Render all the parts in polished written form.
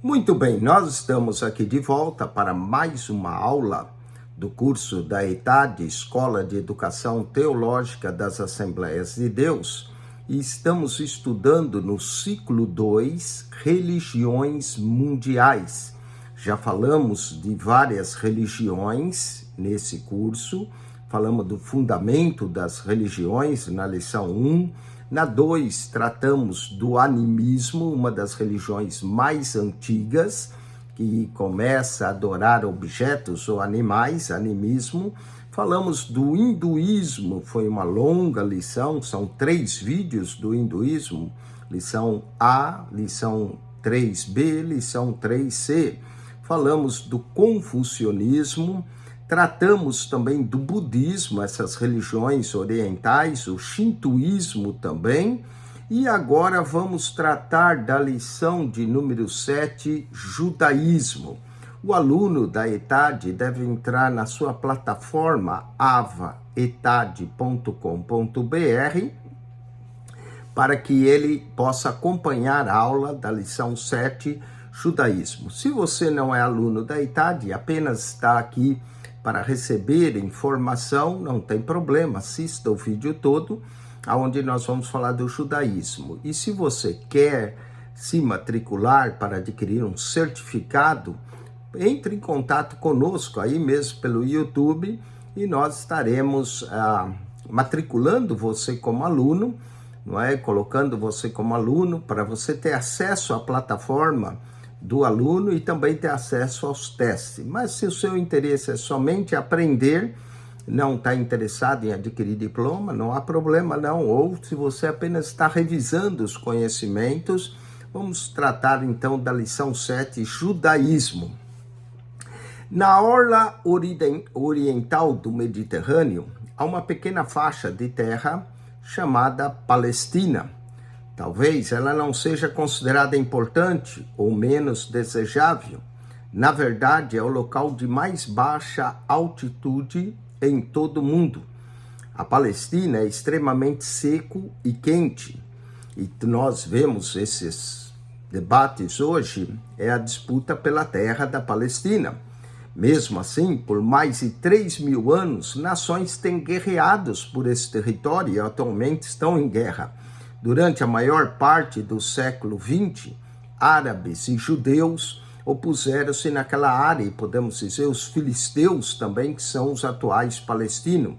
Muito bem, nós estamos aqui de volta para mais uma aula do curso da ETAD, Escola de Educação Teológica das Assembleias de Deus, e estamos estudando no ciclo 2, Religiões Mundiais. Já falamos de várias religiões nesse curso, falamos do fundamento das religiões na lição 1, na 2, tratamos do animismo, uma das religiões mais antigas, que começa a adorar objetos ou animais, animismo. Falamos do hinduísmo, foi uma longa lição, são 3 vídeos do hinduísmo, lição A, lição 3B, lição 3C. Falamos do confucionismo, tratamos também do budismo, essas religiões orientais, o shintoísmo também, e agora vamos tratar da lição de número 7, judaísmo. O aluno da ETAD deve entrar na sua plataforma avaetad.com.br para que ele possa acompanhar a aula da lição 7, judaísmo. Se você não é aluno da ETAD, apenas está aqui para receber informação, não tem problema, assista o vídeo todo, onde nós vamos falar do judaísmo. E se você quer se matricular para adquirir um certificado, entre em contato conosco aí mesmo pelo YouTube e nós estaremos matriculando você como aluno, não é? Colocando você como aluno para você ter acesso à plataforma do aluno e também ter acesso aos testes. Mas se o seu interesse é somente aprender, não está interessado em adquirir diploma, não há problema não. Ou se você apenas está revisando os conhecimentos, vamos tratar então da lição 7, judaísmo. Na orla oriental do Mediterrâneo, há uma pequena faixa de terra chamada Palestina. Talvez ela não seja considerada importante ou menos desejável. Na verdade, é o local de mais baixa altitude em todo o mundo. A Palestina é extremamente seco e quente. E nós vemos esses debates hoje, é a disputa pela terra da Palestina. Mesmo assim, por mais de 3.000 anos, nações têm guerreado por esse território e atualmente estão em guerra. Durante a maior parte do século XX, árabes e judeus opuseram-se naquela área, e podemos dizer os filisteus também, que são os atuais palestinos.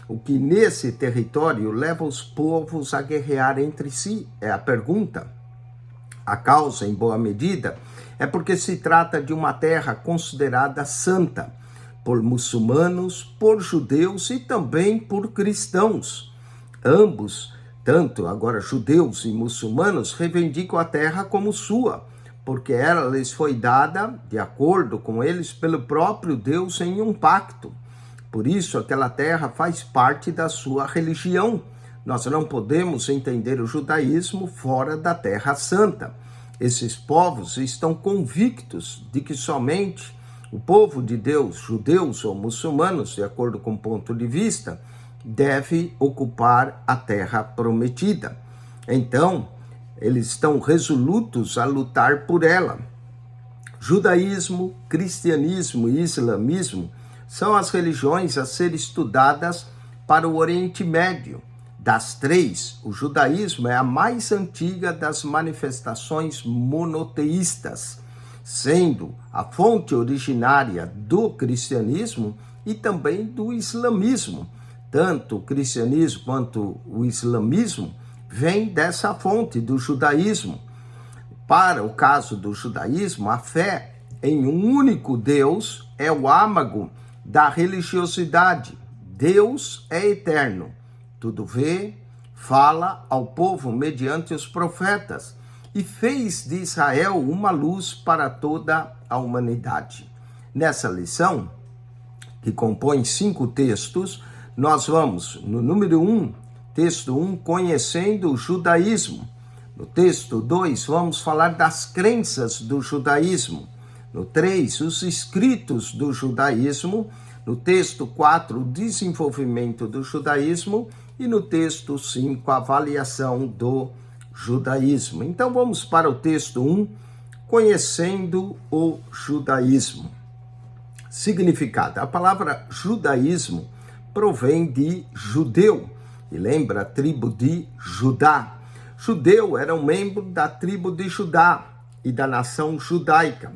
O que nesse território leva os povos a guerrear entre si, é a pergunta. A causa, em boa medida, é porque se trata de uma terra considerada santa por muçulmanos, por judeus e também por cristãos. Ambos, tanto agora judeus e muçulmanos, reivindicam a terra como sua, porque ela lhes foi dada, de acordo com eles, pelo próprio Deus em um pacto. Por isso, aquela terra faz parte da sua religião. Nós não podemos entender o judaísmo fora da Terra Santa. Esses povos estão convictos de que somente o povo de Deus, judeus ou muçulmanos, de acordo com o ponto de vista, deve ocupar a terra prometida. Então, eles estão resolutos a lutar por ela. Judaísmo, cristianismo e islamismo são as religiões a ser estudadas para o Oriente Médio. Das 3, o judaísmo é a mais antiga das manifestações monoteístas, sendo a fonte originária do cristianismo e também do islamismo. Tanto o cristianismo quanto o islamismo vêm dessa fonte do judaísmo. Para o caso do judaísmo, a fé em um único Deus é o âmago da religiosidade. Deus é eterno. Tudo vê, fala ao povo mediante os profetas e fez de Israel uma luz para toda a humanidade. Nessa lição, que compõe 5 textos, nós vamos no número 1, texto 1, conhecendo o judaísmo. No texto 2, vamos falar das crenças do judaísmo. No 3, os escritos do judaísmo. No texto 4, o desenvolvimento do judaísmo. E no texto 5, a avaliação do judaísmo. Então vamos para o texto 1, conhecendo o judaísmo. Significado: a palavra judaísmo provém de judeu e lembra a tribo de Judá. Judeu era um membro da tribo de Judá e da nação judaica,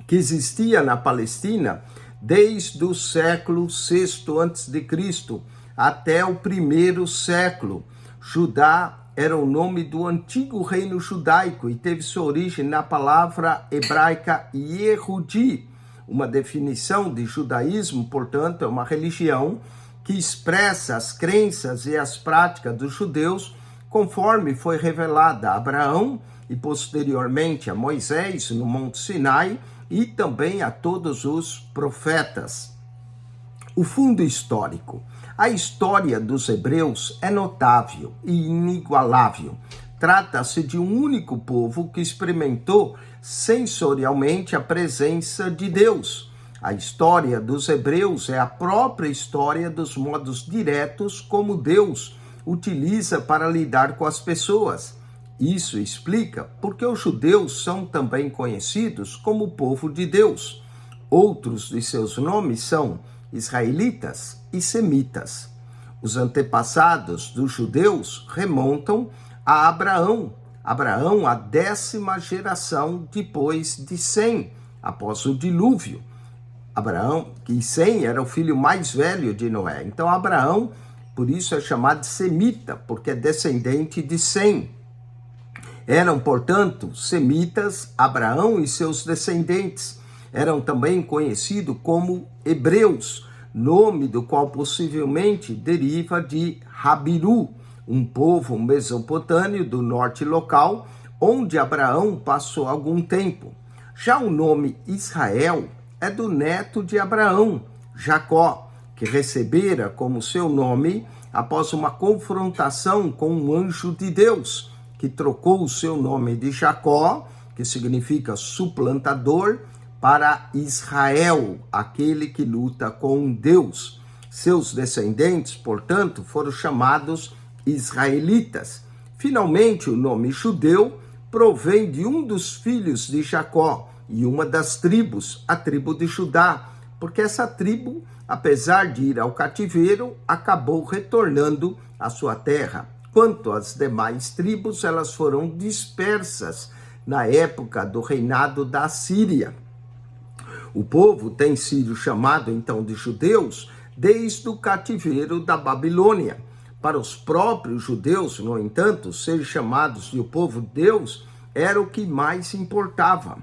que existia na Palestina desde o século VI a.C. até o primeiro século. Judá era o nome do antigo reino judaico e teve sua origem na palavra hebraica Yehudi. Uma definição de judaísmo, portanto, é uma religião que expressa as crenças e as práticas dos judeus conforme foi revelada a Abraão e posteriormente a Moisés no Monte Sinai e também a todos os profetas. O fundo histórico. A história dos hebreus é notável e inigualável. Trata-se de um único povo que experimentou sensorialmente a presença de Deus. A história dos hebreus é a própria história dos modos diretos como Deus utiliza para lidar com as pessoas. Isso explica porque os judeus são também conhecidos como povo de Deus. Outros de seus nomes são israelitas e semitas. Os antepassados dos judeus remontam a Abraão. Abraão, a 10ª geração depois de Sem, após o dilúvio. Abraão, que Sem era o filho mais velho de Noé. Então Abraão, por isso é chamado de semita, porque é descendente de Sem. Eram, portanto, semitas, Abraão e seus descendentes. Eram também conhecidos como hebreus, nome do qual possivelmente deriva de Habiru, um povo mesopotâmio do norte local, onde Abraão passou algum tempo. Já o nome Israel é do neto de Abraão, Jacó, que recebera como seu nome após uma confrontação com um anjo de Deus, que trocou o seu nome de Jacó, que significa suplantador, para Israel, aquele que luta com Deus. Seus descendentes, portanto, foram chamados israelitas. Finalmente, o nome judeu provém de um dos filhos de Jacó e uma das tribos, a tribo de Judá, porque essa tribo, apesar de ir ao cativeiro, acabou retornando à sua terra. Quanto às demais tribos, elas foram dispersas na época do reinado da Síria. O povo tem sido chamado, então, de judeus desde o cativeiro da Babilônia. Para os próprios judeus, no entanto, ser chamados de o povo de Deus era o que mais importava.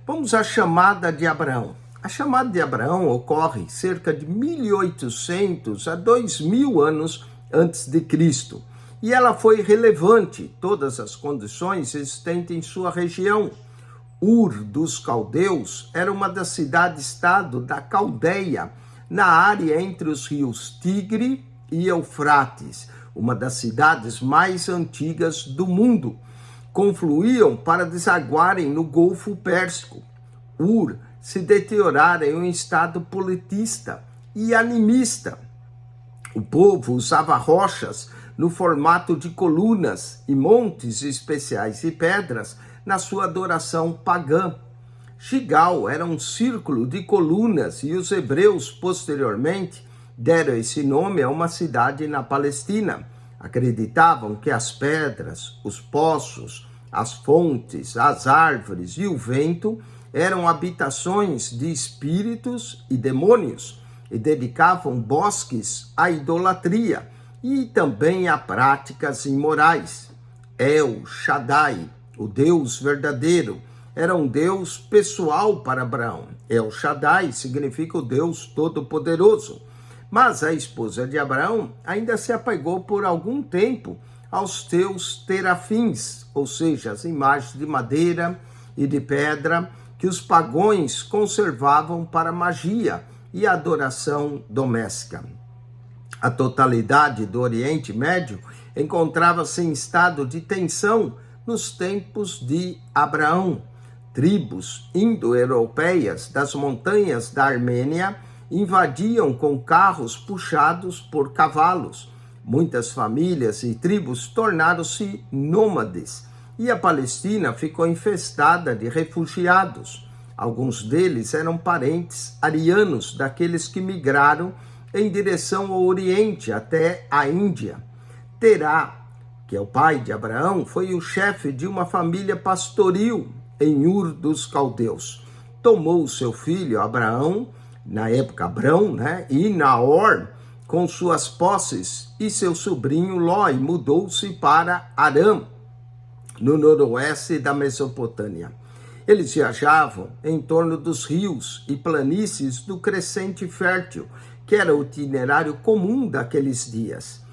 Vamos à chamada de Abraão. A chamada de Abraão ocorre cerca de 1800 a 2000 anos antes de Cristo. E ela foi relevante, todas as condições existentes em sua região. Ur dos Caldeus era uma das cidades-estado da Caldeia, na área entre os rios Tigre e Eufrates, uma das cidades mais antigas do mundo. Confluíam para desaguarem no Golfo Pérsico. Ur se deteriorara em um estado politista e animista. O povo usava rochas no formato de colunas e montes especiais e pedras na sua adoração pagã. Gigal era um círculo de colunas e os hebreus, posteriormente, deram esse nome a uma cidade na Palestina. Acreditavam que as pedras, os poços, as fontes, as árvores e o vento eram habitações de espíritos e demônios e dedicavam bosques à idolatria e também a práticas imorais. El Shaddai, o Deus verdadeiro, era um Deus pessoal para Abraão. El Shaddai significa o Deus Todo-Poderoso. Mas a esposa de Abraão ainda se apegou por algum tempo aos seus terafins, ou seja, as imagens de madeira e de pedra que os pagãos conservavam para magia e adoração doméstica. A totalidade do Oriente Médio encontrava-se em estado de tensão nos tempos de Abraão. Tribos indo-europeias das montanhas da Armênia invadiam com carros puxados por cavalos. Muitas famílias e tribos tornaram-se nômades e a Palestina ficou infestada de refugiados. Alguns deles eram parentes arianos daqueles que migraram em direção ao Oriente até a Índia. Terá, que é o pai de Abraão, foi o chefe de uma família pastoril em Ur dos Caldeus. Tomou seu filho Abraão, na época Abrão, e Naor, com suas posses, e seu sobrinho Ló, e mudou-se para Arã, no noroeste da Mesopotâmia. Eles viajavam em torno dos rios e planícies do crescente fértil, que era o itinerário comum daqueles dias.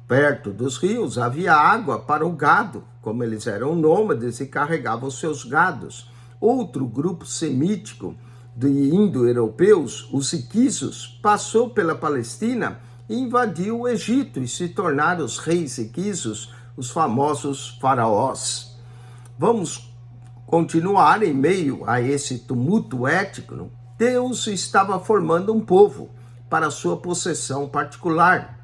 Perto dos rios havia água para o gado, como eles eram nômades e carregavam seus gados. Outro grupo semítico de indo-europeus, os iquisos, passou pela Palestina e invadiu o Egito e se tornaram os reis iquisos, os famosos faraós. Vamos continuar em meio a esse tumulto étnico. Deus estava formando um povo para sua possessão particular.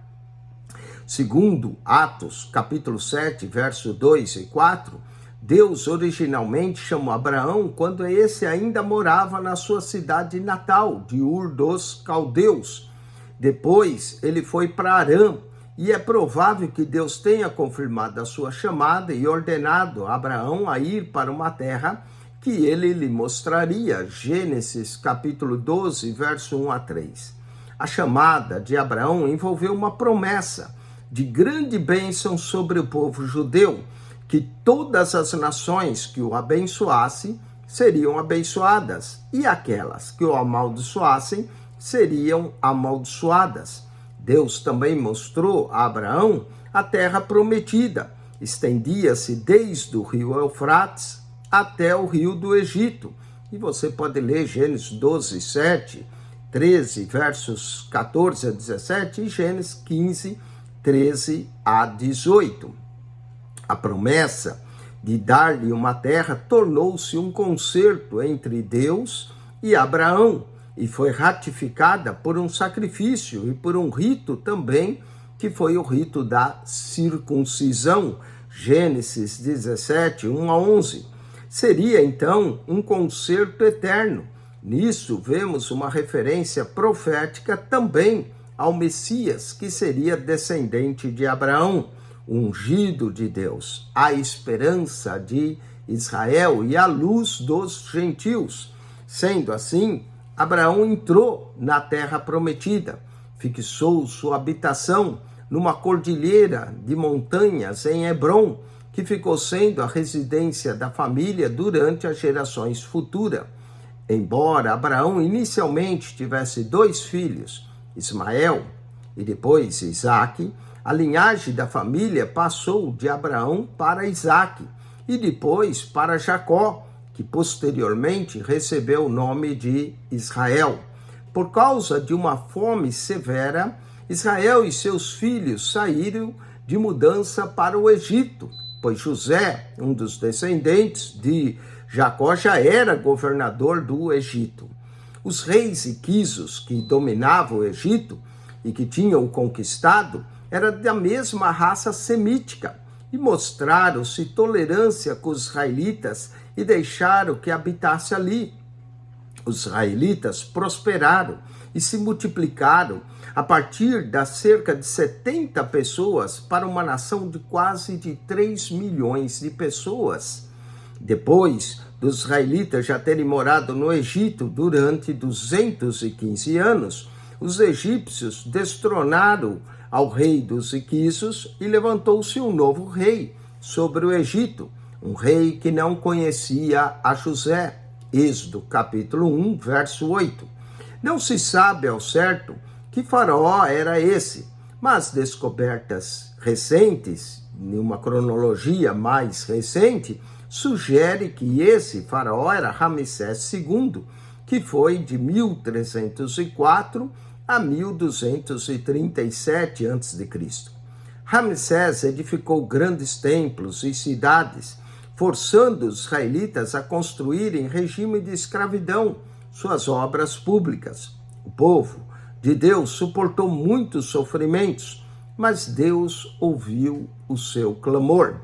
Segundo Atos, capítulo 7, verso 2 e 4, Deus originalmente chamou Abraão quando esse ainda morava na sua cidade natal, de Ur dos Caldeus. Depois ele foi para Arã, e é provável que Deus tenha confirmado a sua chamada e ordenado a Abraão a ir para uma terra que ele lhe mostraria. Gênesis capítulo 12, verso 1 a 3. A chamada de Abraão envolveu uma promessa de grande bênção sobre o povo judeu, que todas as nações que o abençoassem seriam abençoadas, e aquelas que o amaldiçoassem seriam amaldiçoadas. Deus também mostrou a Abraão a terra prometida. Estendia-se desde o rio Eufrates até o rio do Egito. E você pode ler Gênesis 12, 7, 13, versos 14 a 17 e Gênesis 15, 13 a 18. A promessa de dar-lhe uma terra tornou-se um concerto entre Deus e Abraão e foi ratificada por um sacrifício e por um rito também, que foi o rito da circuncisão. Gênesis 17, 1 a 11. Seria então um concerto eterno. Nisso vemos uma referência profética também ao Messias, que seria descendente de Abraão, ungido de Deus, a esperança de Israel e a luz dos gentios. Sendo assim, Abraão entrou na terra prometida, fixou sua habitação numa cordilheira de montanhas em Hebrom, que ficou sendo a residência da família durante as gerações futuras. Embora Abraão inicialmente tivesse 2 filhos, Ismael e depois Isaque, a linhagem da família passou de Abraão para Isaque e depois para Jacó, que posteriormente recebeu o nome de Israel. Por causa de uma fome severa, Israel e seus filhos saíram de mudança para o Egito, pois José, um dos descendentes de Jacó, já era governador do Egito. Os reis iquisos que dominavam o Egito e que tinham conquistado eram da mesma raça semítica e mostraram-se tolerância com os israelitas e deixaram que habitasse ali. Os israelitas prosperaram e se multiplicaram a partir das cerca de 70 pessoas para uma nação de quase de 3 milhões de pessoas. Depois dos israelitas já terem morado no Egito durante 215 anos, os egípcios destronaram ao rei dos iquisos e levantou-se um novo rei sobre o Egito, um rei que não conhecia a José. Êxodo capítulo 1, verso 8. Não se sabe ao certo que faraó era esse, mas descobertas recentes, em uma cronologia mais recente, sugere que esse faraó era Ramsés II, que foi de 1304 a 1237 a.C. Ramsés edificou grandes templos e cidades, forçando os israelitas a construírem regime de escravidão, suas obras públicas. O povo de Deus suportou muitos sofrimentos, mas Deus ouviu o seu clamor.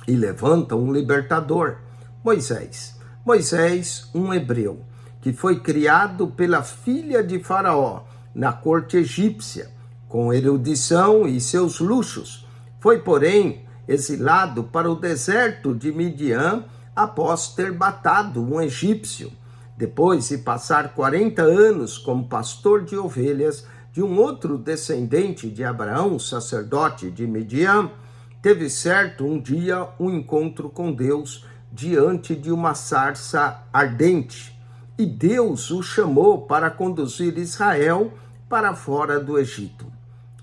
e levanta um libertador, Moisés. Moisés, um hebreu, que foi criado pela filha de Faraó na corte egípcia, com erudição e seus luxos. Foi, porém, exilado para o deserto de Midian após ter matado um egípcio. Depois de passar 40 anos como pastor de ovelhas de um outro descendente de Abraão, sacerdote de Midian, teve certo um dia um encontro com Deus diante de uma sarça ardente. E Deus o chamou para conduzir Israel para fora do Egito.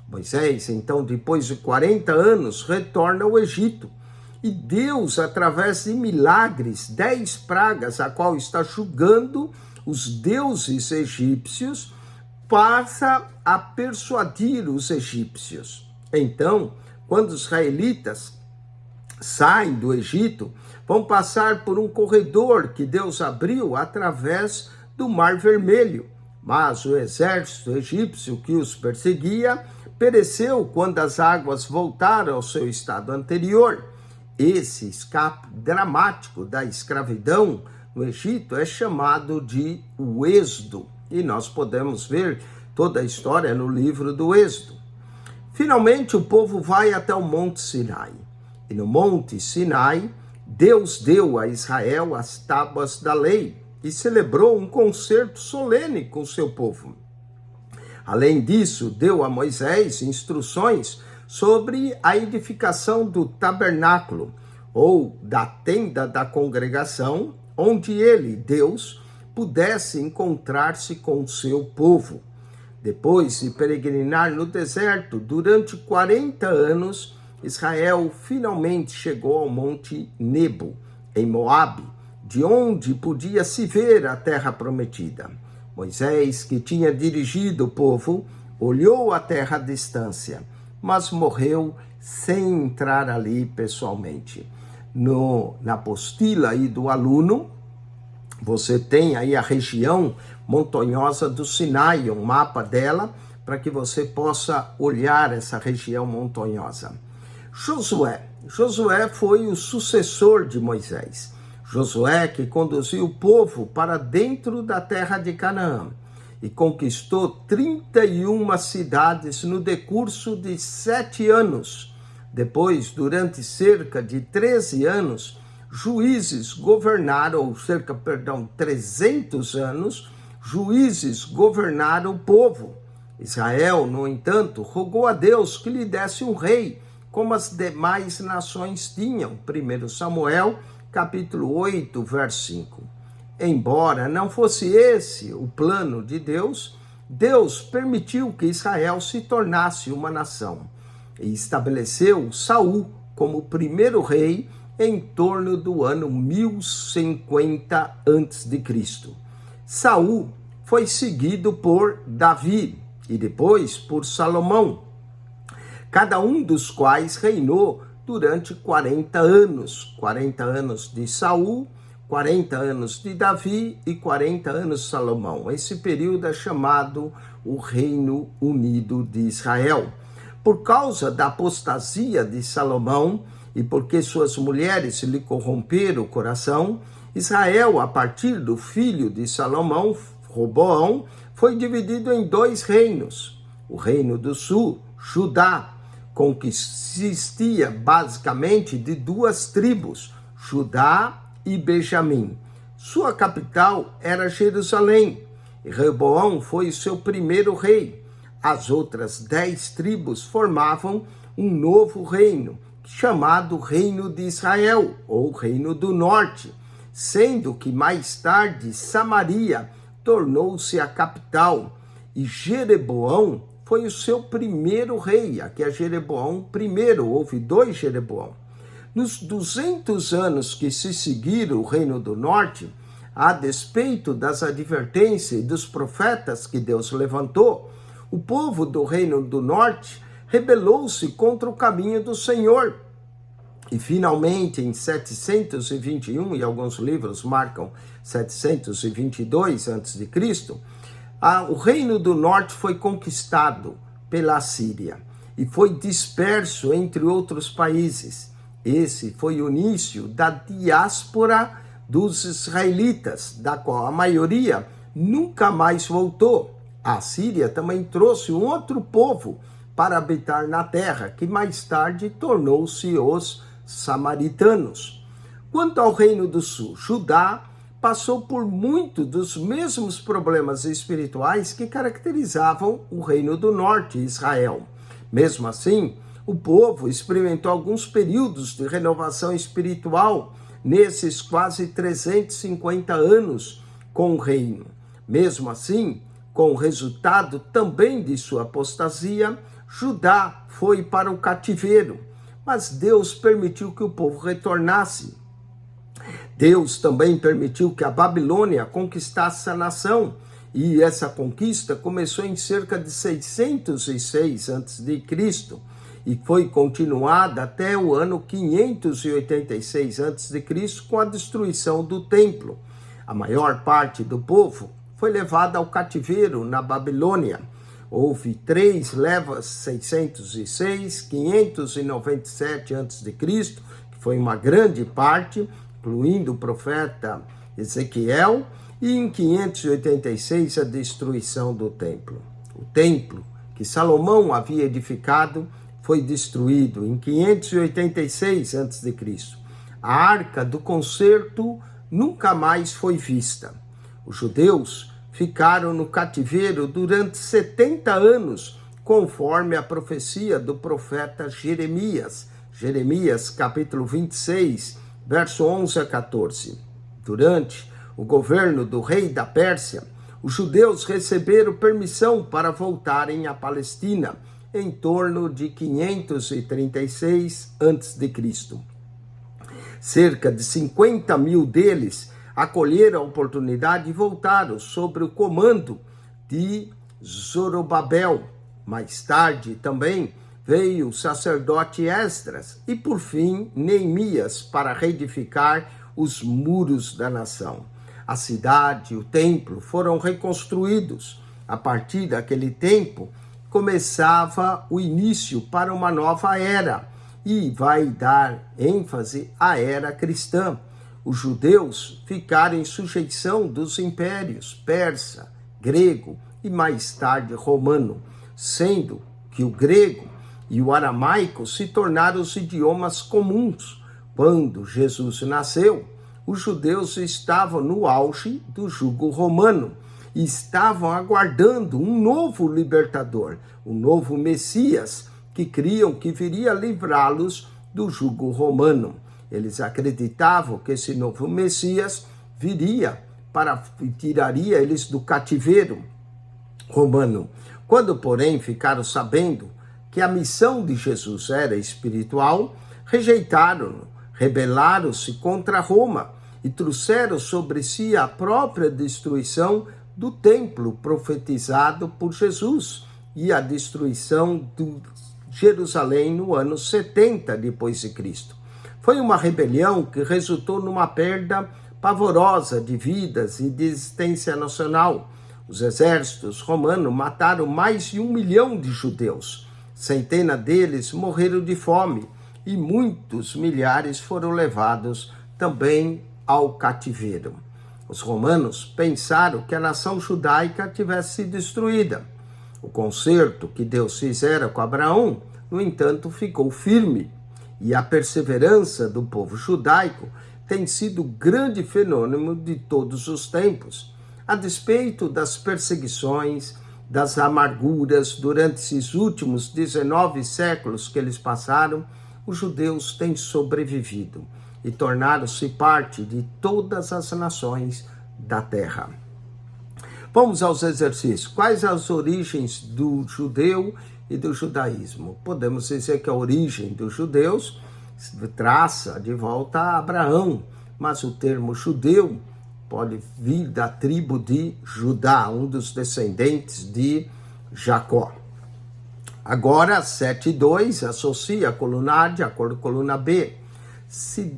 Moisés, então, depois de 40 anos, retorna ao Egito. E Deus, através de milagres, 10 pragas, a qual está julgando os deuses egípcios, passa a persuadir os egípcios. Então, quando os israelitas saem do Egito, vão passar por um corredor que Deus abriu através do Mar Vermelho. Mas o exército egípcio que os perseguia pereceu quando as águas voltaram ao seu estado anterior. Esse escape dramático da escravidão no Egito é chamado de o Êxodo. E nós podemos ver toda a história no livro do Êxodo. Finalmente, o povo vai até o Monte Sinai. E no Monte Sinai, Deus deu a Israel as tábuas da lei e celebrou um concerto solene com seu povo. Além disso, deu a Moisés instruções sobre a edificação do tabernáculo, ou da tenda da congregação, onde ele, Deus, pudesse encontrar-se com o seu povo. Depois de peregrinar no deserto durante 40 anos, Israel finalmente chegou ao Monte Nebo, em Moabe, de onde podia se ver a terra prometida. Moisés, que tinha dirigido o povo, olhou a terra à distância, mas morreu sem entrar ali pessoalmente. Na apostila aí do aluno, você tem aí a região montanhosa do Sinai, um mapa dela, para que você possa olhar essa região montanhosa. Josué foi o sucessor de Moisés. Josué que conduziu o povo para dentro da terra de Canaã e conquistou 31 cidades no decurso de 7 anos. Depois, durante cerca de 13 anos, juízes governaram, 300 anos, juízes governaram o povo. Israel, no entanto, rogou a Deus que lhe desse um rei, como as demais nações tinham. 1 Samuel, capítulo 8, verso 5. Embora não fosse esse o plano de Deus, Deus permitiu que Israel se tornasse uma nação e estabeleceu Saul como primeiro rei em torno do ano 1050 a.C. Saul foi seguido por Davi e depois por Salomão, cada um dos quais reinou durante 40 anos. 40 anos de Saul, 40 anos de Davi e 40 anos de Salomão. Esse período é chamado o Reino Unido de Israel. Por causa da apostasia de Salomão e porque suas mulheres lhe corromperam o coração, Israel, a partir do filho de Salomão, Roboão, foi dividido em 2 reinos. O reino do sul, Judá, consistia basicamente de 2 tribos, Judá e Benjamim. Sua capital era Jerusalém, e Roboão foi o seu primeiro rei. As outras 10 tribos formavam um novo reino, chamado Reino de Israel, ou Reino do Norte, sendo que mais tarde Samaria tornou-se a capital, e Jeroboão foi o seu primeiro rei. Aqui é Jeroboão I, houve 2 Jeroboão. Nos 200 anos que se seguiram o Reino do Norte, a despeito das advertências e dos profetas que Deus levantou, o povo do Reino do Norte rebelou-se contra o caminho do Senhor. E finalmente, em 721, e alguns livros marcam 722 a.C., o Reino do Norte foi conquistado pela Síria e foi disperso entre outros países. Esse foi o início da diáspora dos israelitas, da qual a maioria nunca mais voltou. A Síria também trouxe um outro povo para habitar na terra, que mais tarde tornou-se os samaritanos. Quanto ao Reino do Sul, Judá passou por muito dos mesmos problemas espirituais que caracterizavam o Reino do Norte, Israel. Mesmo assim, o povo experimentou alguns períodos de renovação espiritual nesses quase 350 anos com o reino. Mesmo assim, com o resultado também de sua apostasia, Judá foi para o cativeiro, mas Deus permitiu que o povo retornasse. Deus também permitiu que a Babilônia conquistasse a nação, e essa conquista começou em cerca de 606 a.C., e foi continuada até o ano 586 a.C., com a destruição do templo. A maior parte do povo foi levada ao cativeiro na Babilônia. Houve 3 levas, 606, 597 a.C., que foi uma grande parte, incluindo o profeta Ezequiel, e em 586 a destruição do templo. O templo que Salomão havia edificado foi destruído em 586 a.C. A Arca do Concerto nunca mais foi vista. Os judeus ficaram no cativeiro durante 70 anos, conforme a profecia do profeta Jeremias. Jeremias, capítulo 26, verso 11 a 14. Durante o governo do rei da Pérsia, os judeus receberam permissão para voltarem à Palestina, em torno de 536 a.C. Cerca de 50 mil deles acolheram a oportunidade e voltaram sob o comando de Zorobabel. Mais tarde também veio o sacerdote Esdras e, por fim, Neemias para reedificar os muros da nação. A cidade e o templo foram reconstruídos. A partir daquele tempo, começava o início para uma nova era e vai dar ênfase à era cristã. Os judeus ficaram em sujeição dos impérios persa, grego e mais tarde romano, sendo que o grego e o aramaico se tornaram os idiomas comuns. Quando Jesus nasceu, os judeus estavam no auge do jugo romano e estavam aguardando um novo libertador, um novo Messias, que criam que viria livrá-los do jugo romano. Eles acreditavam que esse novo Messias viria e tiraria eles do cativeiro romano. Quando, porém, ficaram sabendo que a missão de Jesus era espiritual, rejeitaram-no, rebelaram-se contra Roma e trouxeram sobre si a própria destruição do templo profetizado por Jesus e a destruição de Jerusalém no ano 70 depois de Cristo. Foi uma rebelião que resultou numa perda pavorosa de vidas e de existência nacional. Os exércitos romanos mataram mais de 1 milhão de judeus. Centenas deles morreram de fome e muitos milhares foram levados também ao cativeiro. Os romanos pensaram que a nação judaica tivesse sido destruída. O concerto que Deus fizera com Abraão, no entanto, ficou firme. E a perseverança do povo judaico tem sido o grande fenômeno de todos os tempos. A despeito das perseguições, das amarguras durante esses últimos 19 séculos que eles passaram, os judeus têm sobrevivido e tornaram-se parte de todas as nações da terra. Vamos aos exercícios. Quais as origens do judeu e do judaísmo? Podemos dizer que a origem dos judeus traça de volta a Abraão, mas o termo judeu pode vir da tribo de Judá, um dos descendentes de Jacó. Agora, 7.2 associa a coluna A de acordo com a coluna B.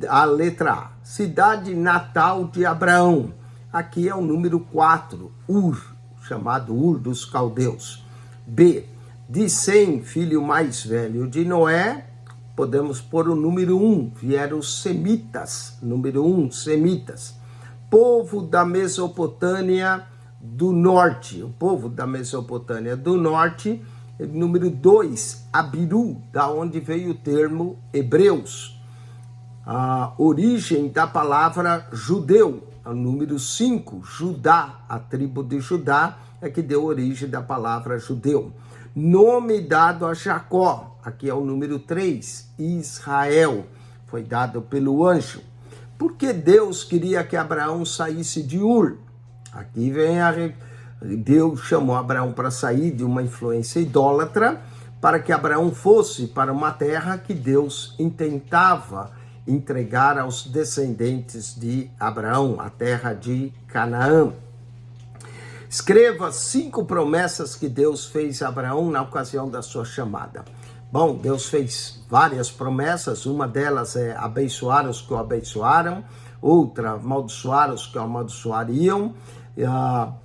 A letra A, cidade natal de Abraão. Aqui é o número 4, Ur, chamado Ur dos caldeus. B, de Sem, filho mais velho de Noé, podemos pôr o número 1, vieram os semitas, número 1, semitas. Povo da Mesopotâmia do Norte, o povo da Mesopotâmia do Norte. Número 2, Abiru, da onde veio o termo hebreus. A origem da palavra judeu. Número 5, Judá, a tribo de Judá é que deu origem da palavra judeu. Nome dado a Jacó, aqui é o número 3, Israel, foi dado pelo anjo. Porque Deus queria que Abraão saísse de Ur. Aqui vem Deus chamou Abraão para sair de uma influência idólatra, para que Abraão fosse para uma terra que Deus intentava entregar aos descendentes de Abraão, a terra de Canaã. Escreva 5 promessas que Deus fez a Abraão na ocasião da sua chamada. Bom, Deus fez várias promessas, uma delas é abençoar os que o abençoaram, outra, amaldiçoar os que o amaldiçoariam,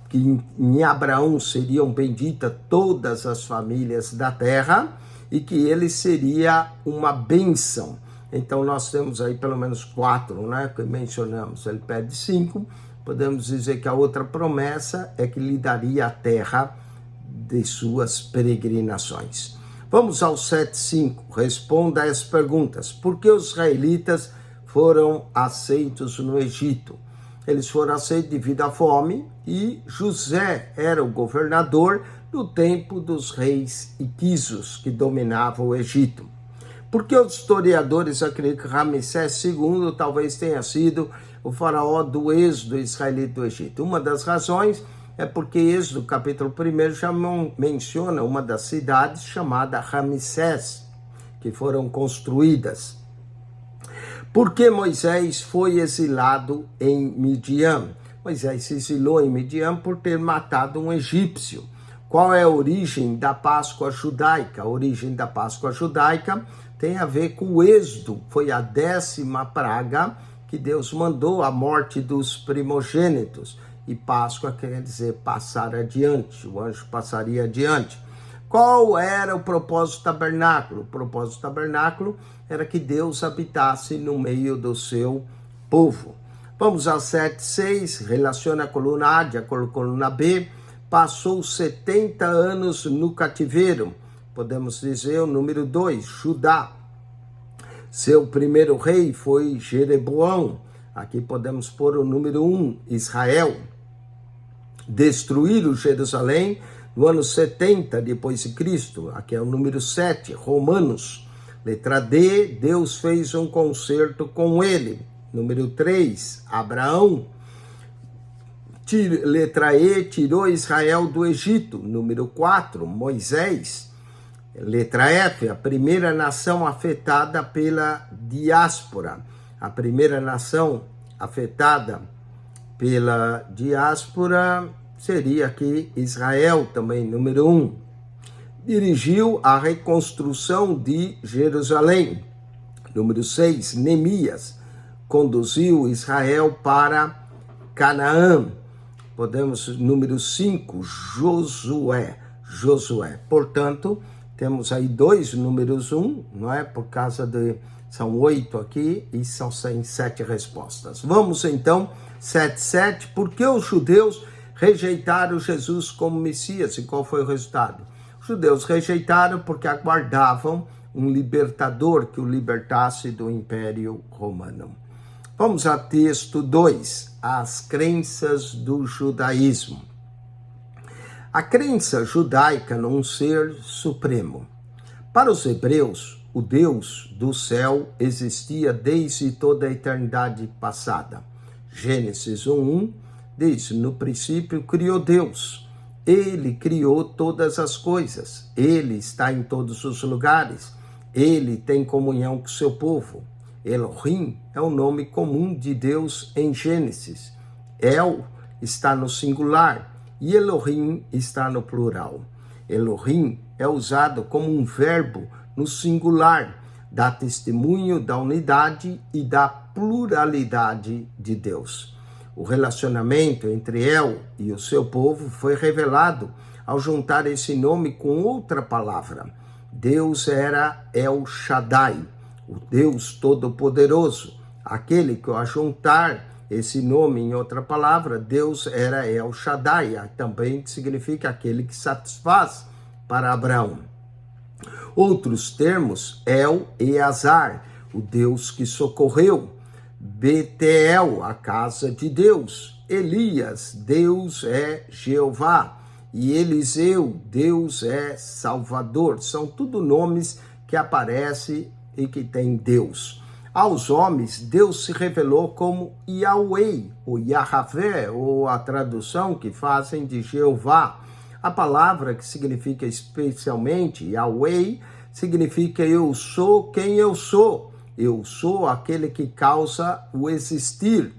que em Abraão seriam benditas todas as famílias da terra e que ele seria uma bênção. Então nós temos aí pelo menos 4, né, que mencionamos, ele pede 5, podemos dizer que a outra promessa é que lhe daria a terra de suas peregrinações. Vamos ao 7.5, responda as perguntas. Por que os israelitas foram aceitos no Egito? Eles foram aceitos devido à fome e José era o governador no tempo dos reis hitisos que dominavam o Egito. Porque os historiadores acreditam que Ramsés II talvez tenha sido o faraó do êxodo israelita do Egito. Uma das razões é porque Êxodo, capítulo 1, já menciona uma das cidades chamada Ramsés, que foram construídas. Porque Moisés foi exilado em Midian? Moisés se exilou em Midian por ter matado um egípcio. Qual é a origem da Páscoa judaica? A origem da Páscoa judaica tem a ver com o êxodo. Foi a 10ª praga que Deus mandou, a morte dos primogênitos. E Páscoa quer dizer passar adiante, o anjo passaria adiante. Qual era o propósito do tabernáculo? O propósito do tabernáculo era que Deus habitasse no meio do seu povo. Vamos ao 7.6, relaciona a coluna A de acordo com a coluna B. Passou 70 anos no cativeiro. Podemos dizer o número 2, Judá. Seu primeiro rei foi Jeroboão. Aqui podemos pôr o número 1, Israel. Destruíram Jerusalém no ano 70 depois de Cristo. Aqui é o número 7, Romanos. Letra D, Deus fez um concerto com ele. Número 3, Abraão. Letra E, tirou Israel do Egito. Número 4, Moisés. Letra F, a primeira nação afetada pela diáspora. A primeira nação afetada pela diáspora seria aqui Israel, também, número 1. Dirigiu a reconstrução de Jerusalém. Número 6, Neemias. Conduziu Israel para Canaã. Podemos, número 5, Josué. Portanto, temos aí 2 números 1, não é? Por causa de... São 8 aqui e são 7 respostas. Vamos então, 7.7. Por que os judeus rejeitaram Jesus como Messias? E qual foi o resultado? Os judeus rejeitaram porque aguardavam um libertador que o libertasse do Império Romano. Vamos a texto 2. As crenças do judaísmo. A crença judaica num ser supremo. Para os hebreus, o Deus do céu existia desde toda a eternidade passada. Gênesis 1:1 diz: no princípio criou Deus. Ele criou todas as coisas. Ele está em todos os lugares. Ele tem comunhão com o seu povo. Elohim é o nome comum de Deus em Gênesis. El está no singular e Elohim está no plural. Elohim é usado como um verbo no singular, dá testemunho da unidade e da pluralidade de Deus. O relacionamento entre El e o seu povo foi revelado ao juntar esse nome com outra palavra. Deus era El Shaddai, o Deus Todo-Poderoso, aquele que ao ajuntar esse nome em outra palavra, Deus era El Shaddai, também significa aquele que satisfaz para Abraão. Outros termos, El Eazar, o Deus que socorreu, Betel, a casa de Deus, Elias, Deus é Jeová, e Eliseu, Deus é Salvador. São tudo nomes que aparecem e que tem Deus. Aos homens, Deus se revelou como Yahweh, ou Yahvé, ou a tradução que fazem de Jeová. A palavra que significa especialmente Yahweh, significa eu sou quem eu sou. Eu sou aquele que causa o existir.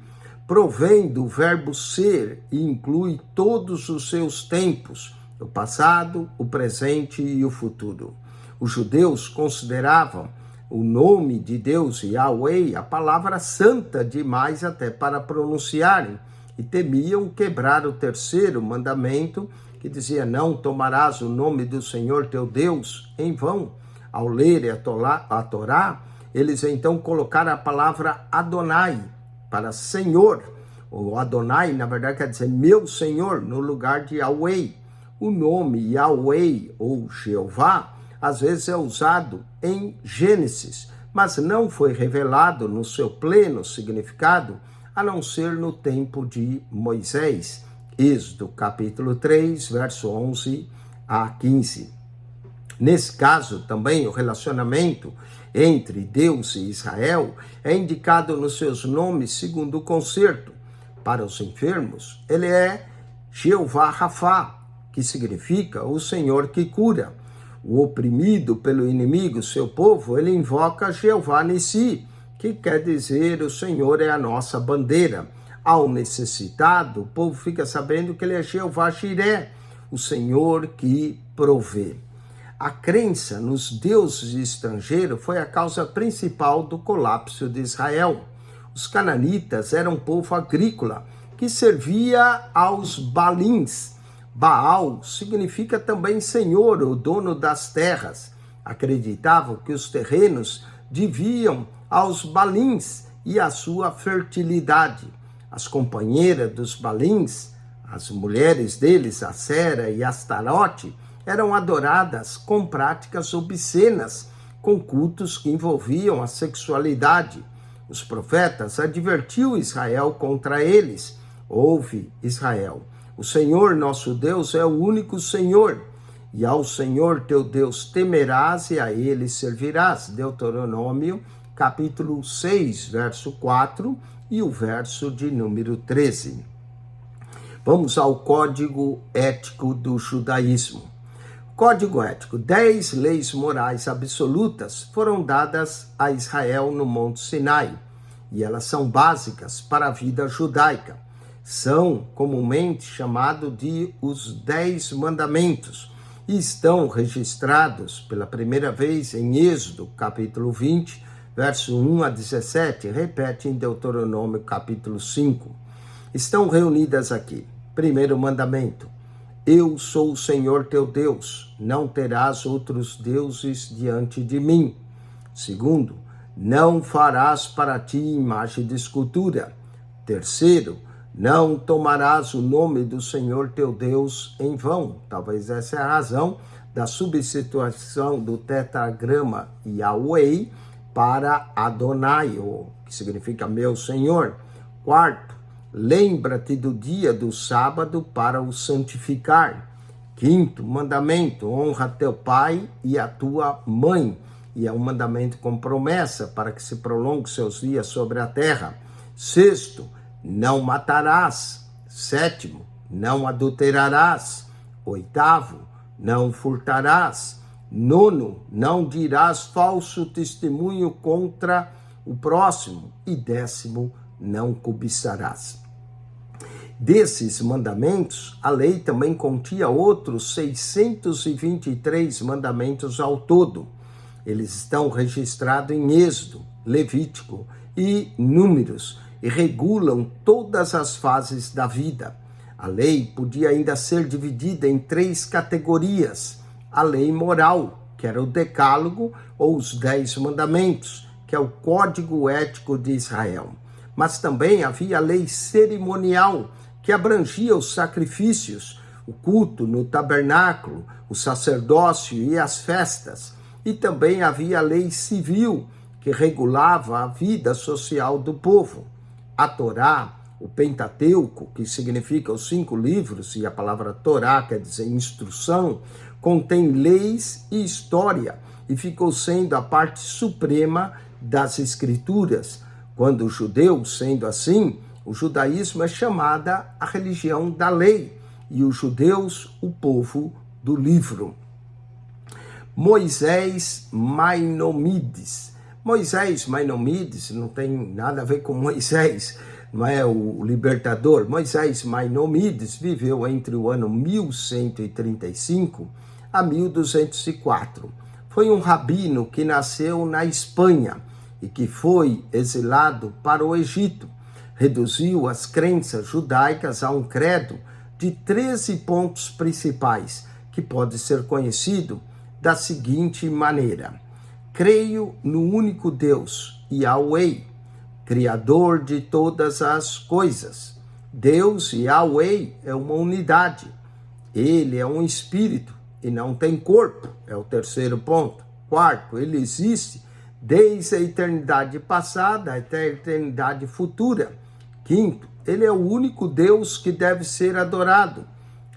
Provém do verbo ser e inclui todos os seus tempos, o passado, o presente e o futuro. Os judeus consideravam o nome de Deus, Yahweh, a palavra santa demais até para pronunciarem, e temiam quebrar o terceiro mandamento, que dizia, não tomarás o nome do Senhor teu Deus em vão. Ao lerem a Torá, eles então colocaram a palavra Adonai, para Senhor. O Adonai, na verdade, quer dizer meu Senhor, no lugar de Yahweh. O nome Yahweh ou Jeová, às vezes é usado em Gênesis, mas não foi revelado no seu pleno significado, a não ser no tempo de Moisés. Êxodo capítulo 3, verso 11 a 15. Nesse caso, também, o relacionamento entre Deus e Israel é indicado nos seus nomes segundo o concerto. Para os enfermos, ele é Jeová Rafá, que significa o Senhor que cura. O oprimido pelo inimigo, seu povo, ele invoca Jeová Nissi, que quer dizer o Senhor é a nossa bandeira. Ao necessitado, o povo fica sabendo que ele é Jeová Jiré, o Senhor que provê. A crença nos deuses estrangeiros foi a causa principal do colapso de Israel. Os cananitas eram um povo agrícola que servia aos Balins. Baal significa também senhor, o dono das terras. Acreditavam que os terrenos deviam aos Balins e à sua fertilidade. As companheiras dos Balins, as mulheres deles, Acera e Astarote, eram adoradas com práticas obscenas, com cultos que envolviam a sexualidade. Os profetas advertiam Israel contra eles. Ouve, Israel, o Senhor nosso Deus é o único Senhor, e ao Senhor teu Deus temerás e a ele servirás. Deuteronômio, capítulo 6, verso 4 e o verso de número 13. Vamos ao código ético do judaísmo. Código ético: 10 leis morais absolutas foram dadas a Israel no Monte Sinai, e elas são básicas para a vida judaica. São comumente chamados de os 10 mandamentos e estão registrados pela primeira vez em Êxodo, capítulo 20, verso 1 a 17, repete em Deuteronômio, capítulo 5. Estão reunidas aqui. Primeiro mandamento: eu sou o Senhor teu Deus, não terás outros deuses diante de mim. Segundo, não farás para ti imagem de escultura. Terceiro, não tomarás o nome do Senhor teu Deus em vão. Talvez essa é a razão da substituição do tetragrama Yahweh para Adonai, que significa meu Senhor. Quarto, lembra-te do dia do sábado para o santificar. Quinto mandamento, honra teu pai e a tua mãe. E é um mandamento com promessa para que se prolongue seus dias sobre a terra. Sexto, não matarás. Sétimo, não adulterarás. Oitavo, não furtarás. Nono, não dirás falso testemunho contra o próximo. E décimo, não cobiçarás. Desses mandamentos, a lei também continha outros 623 mandamentos ao todo. Eles estão registrados em Êxodo, Levítico e Números e regulam todas as fases da vida. A lei podia ainda ser dividida em 3 categorias. A lei moral, que era o decálogo ou os 10 mandamentos, que é o Código Ético de Israel. Mas também havia a lei cerimonial, que abrangia os sacrifícios, o culto no tabernáculo, o sacerdócio e as festas. E também havia a lei civil, que regulava a vida social do povo. A Torá, o Pentateuco, que significa os 5 livros, e a palavra Torá quer dizer instrução, contém leis e história, e ficou sendo a parte suprema das escrituras. Quando os judeus, sendo assim, o judaísmo é chamada a religião da lei, e os judeus, o povo do livro. Moisés Maimônides. Moisés Maimônides não tem nada a ver com Moisés, não é o libertador. Moisés Maimônides viveu entre o ano 1135 a 1204. Foi um rabino que nasceu na Espanha e que foi exilado para o Egito. Reduziu as crenças judaicas a um credo de 13 pontos principais, que pode ser conhecido da seguinte maneira: creio no único Deus, Yahweh, Criador de todas as coisas. Deus, Yahweh, é uma unidade. Ele é um espírito e não tem corpo, é o terceiro ponto. Quarto, ele existe desde a eternidade passada até a eternidade futura. Quinto, ele é o único Deus que deve ser adorado.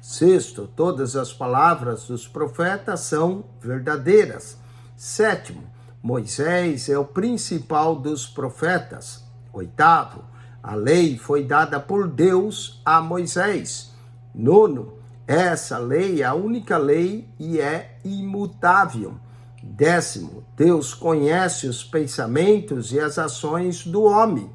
Sexto, todas as palavras dos profetas são verdadeiras. Sétimo, Moisés é o principal dos profetas. Oitavo, a lei foi dada por Deus a Moisés. Nono, essa lei é a única lei e é imutável. Décimo, Deus conhece os pensamentos e as ações do homem.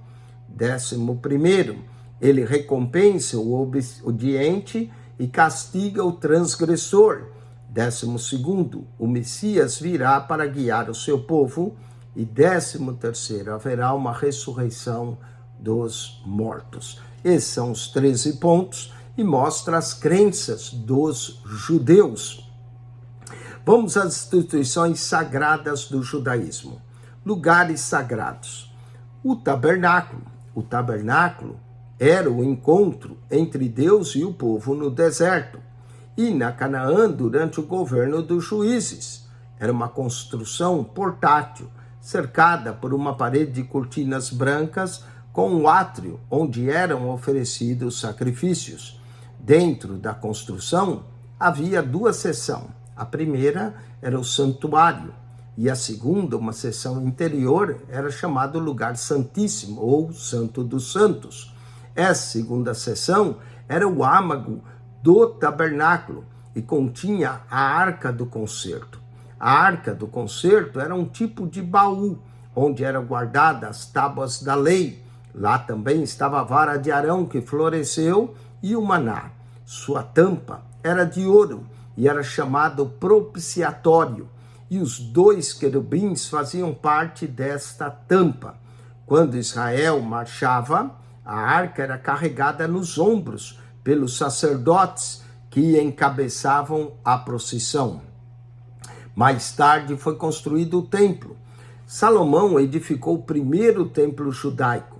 11º, ele recompensa o obediente e castiga o transgressor. 12º, o Messias virá para guiar o seu povo. E 13º, haverá uma ressurreição dos mortos. Esses são os 13 pontos e mostra as crenças dos judeus. Vamos às instituições sagradas do judaísmo. Lugares sagrados. O tabernáculo. O tabernáculo era o encontro entre Deus e o povo no deserto. E na Canaã, durante o governo dos juízes. Era uma construção portátil, cercada por uma parede de cortinas brancas com um átrio onde eram oferecidos sacrifícios. Dentro da construção havia 2 seções. A primeira era o santuário e a segunda, uma seção interior, era chamado lugar santíssimo ou santo dos santos. Essa segunda seção era o âmago do tabernáculo e continha a arca do concerto. A arca do concerto era um tipo de baú, onde eram guardadas as tábuas da lei. Lá também estava a vara de Arão que floresceu e o maná. Sua tampa era de ouro e era chamado propiciatório. E os 2 querubins faziam parte desta tampa. Quando Israel marchava, a arca era carregada nos ombros pelos sacerdotes que encabeçavam a procissão. Mais tarde foi construído o templo. Salomão edificou o primeiro templo judaico.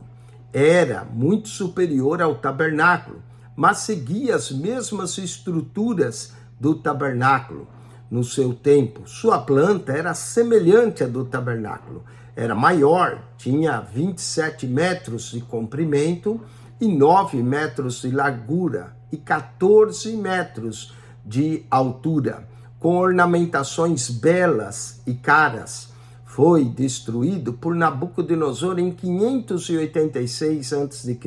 Era muito superior ao tabernáculo, mas seguia as mesmas estruturas do tabernáculo no seu tempo. Sua planta era semelhante à do tabernáculo. Era maior, tinha 27 metros de comprimento e 9 metros de largura e 14 metros de altura, com ornamentações belas e caras. Foi destruído por Nabucodonosor em 586 a.C.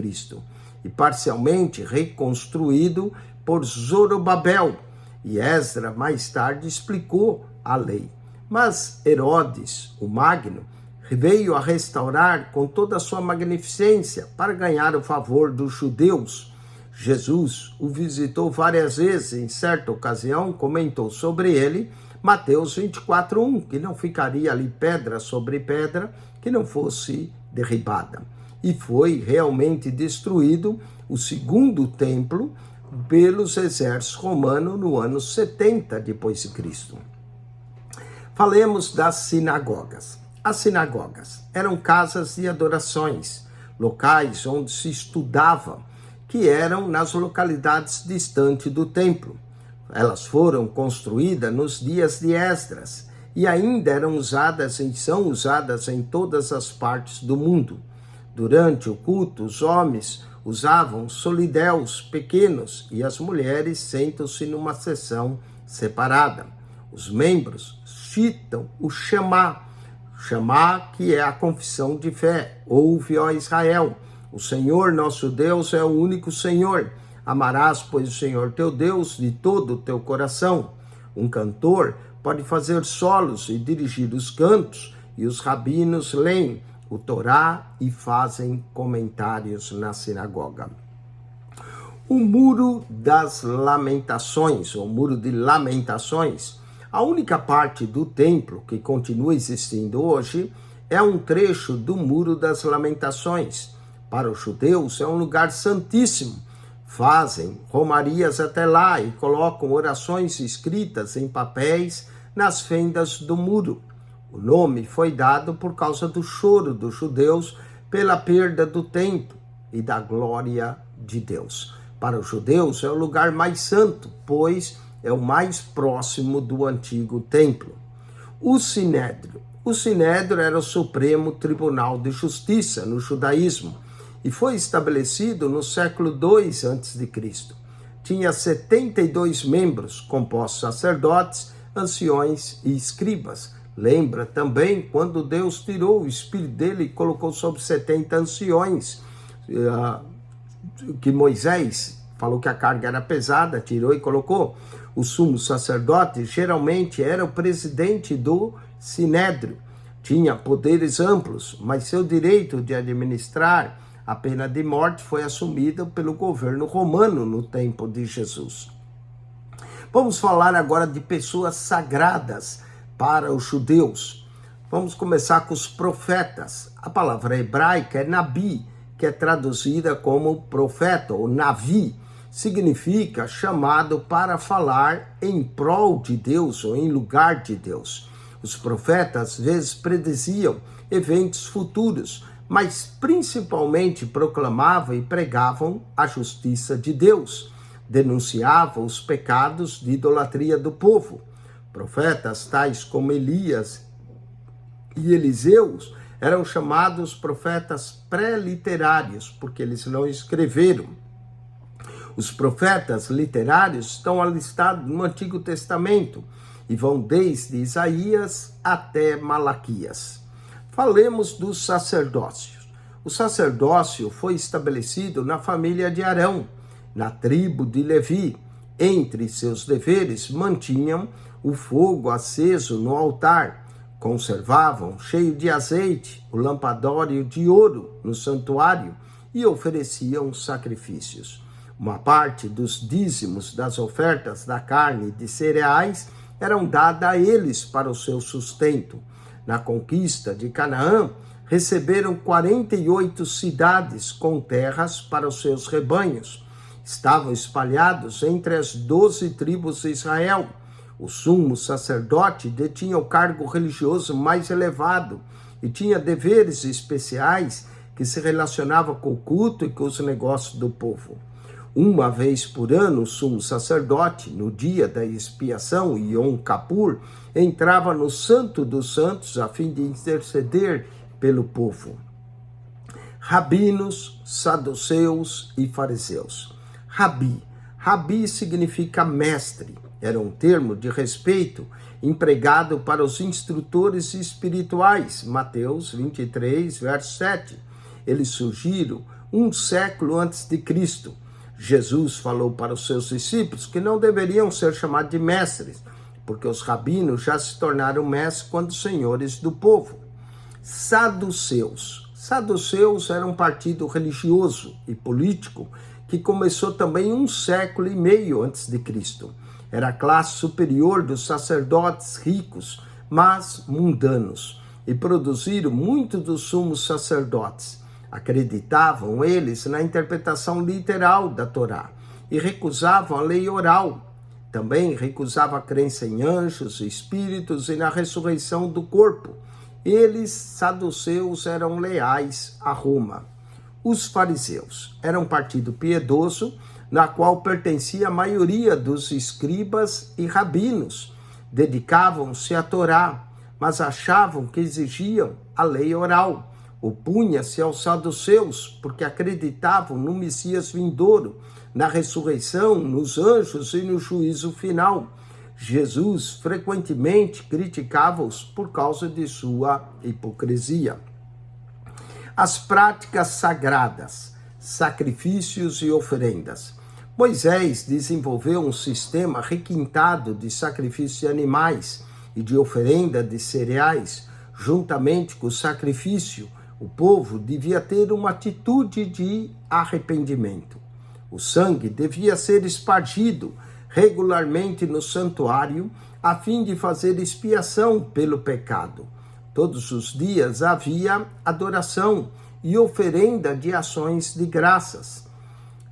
e parcialmente reconstruído por Zorobabel. E Esdras mais tarde explicou a lei. Mas Herodes, o Magno, veio a restaurar com toda a sua magnificência para ganhar o favor dos judeus. Jesus o visitou várias vezes, em certa ocasião comentou sobre ele, Mateus 24:1, que não ficaria ali pedra sobre pedra que não fosse derribada. E foi realmente destruído o segundo templo pelos exércitos romanos no ano 70 depois de Cristo. Falemos das sinagogas. As sinagogas eram casas de adorações, locais onde se estudava, que eram nas localidades distantes do templo. Elas foram construídas nos dias de Esdras e ainda eram usadas e são usadas em todas as partes do mundo. Durante o culto, os homens usavam solidéus pequenos e as mulheres sentam-se numa seção separada. Os membros citam o Shema, que é a confissão de fé. Ouve, ó Israel, o Senhor nosso Deus é o único Senhor. Amarás, pois, o Senhor teu Deus de todo o teu coração. Um cantor pode fazer solos e dirigir os cantos, e os rabinos leem o Torá e fazem comentários na sinagoga. O Muro das Lamentações, ou Muro de Lamentações, a única parte do templo que continua existindo hoje é um trecho do Muro das Lamentações. Para os judeus é um lugar santíssimo. Fazem romarias até lá e colocam orações escritas em papéis nas fendas do muro. O nome foi dado por causa do choro dos judeus pela perda do templo e da glória de Deus. Para os judeus é o lugar mais santo, pois é o mais próximo do antigo templo. O Sinédrio. O Sinédrio era o Supremo Tribunal de Justiça no judaísmo e foi estabelecido no século II a.C. Tinha 72 membros, compostos sacerdotes, anciões e escribas. Lembra também quando Deus tirou o espírito dele e colocou sobre 70 anciões, que Moisés falou que a carga era pesada, tirou e colocou. O sumo sacerdote geralmente era o presidente do Sinédrio. Tinha poderes amplos, mas seu direito de administrar a pena de morte foi assumido pelo governo romano no tempo de Jesus. Vamos falar agora de pessoas sagradas para os judeus. Vamos começar com os profetas. A palavra hebraica é Nabi, que é traduzida como profeta ou Navi. Significa chamado para falar em prol de Deus ou em lugar de Deus. Os profetas às vezes prediziam eventos futuros, mas principalmente proclamavam e pregavam a justiça de Deus, denunciavam os pecados de idolatria do povo. Profetas tais como Elias e Eliseus eram chamados profetas pré-literários, porque eles não escreveram. Os profetas literários estão alistados no Antigo Testamento e vão desde Isaías até Malaquias. Falemos dos sacerdócios. O sacerdócio foi estabelecido na família de Arão, na tribo de Levi. Entre seus deveres, mantinham o fogo aceso no altar, conservavam cheio de azeite o lampadório de ouro no santuário e ofereciam sacrifícios. Uma parte dos dízimos das ofertas da carne e de cereais eram dadas a eles para o seu sustento. Na conquista de Canaã, receberam 48 cidades com terras para os seus rebanhos. Estavam espalhados entre as 12 tribos de Israel. O sumo sacerdote detinha o cargo religioso mais elevado e tinha deveres especiais que se relacionavam com o culto e com os negócios do povo. Uma vez por ano, o sumo sacerdote, no dia da expiação, Yom Kippur, entrava no Santo dos Santos a fim de interceder pelo povo. Rabinos, saduceus e fariseus. Rabi significa mestre. Era um termo de respeito empregado para os instrutores espirituais. Mateus 23, verso 7. Eles surgiram um século antes de Cristo. Jesus falou para os seus discípulos que não deveriam ser chamados de mestres, porque os rabinos já se tornaram mestres quando senhores do povo. Saduceus. Saduceus era um partido religioso e político que começou também 1 século e meio antes de Cristo. Era a classe superior dos sacerdotes ricos, mas mundanos, e produziram muito dos sumos sacerdotes. Acreditavam eles na interpretação literal da Torá e recusavam a lei oral. Também recusavam a crença em anjos, espíritos e na ressurreição do corpo. Eles, saduceus, eram leais a Roma. Os fariseus eram um partido piedoso, na qual pertencia a maioria dos escribas e rabinos. Dedicavam-se à Torá, mas achavam que exigiam a lei oral. Opunha-se aos saduceus, porque acreditavam no Messias vindouro, na ressurreição, nos anjos e no juízo final. Jesus frequentemente criticava-os por causa de sua hipocrisia. As práticas sagradas, sacrifícios e oferendas. Moisés desenvolveu um sistema requintado de sacrifício de animais e de oferenda de cereais. Juntamente com o sacrifício, o povo devia ter uma atitude de arrependimento. O sangue devia ser espargido regularmente no santuário, a fim de fazer expiação pelo pecado. Todos os dias havia adoração e oferenda de ações de graças.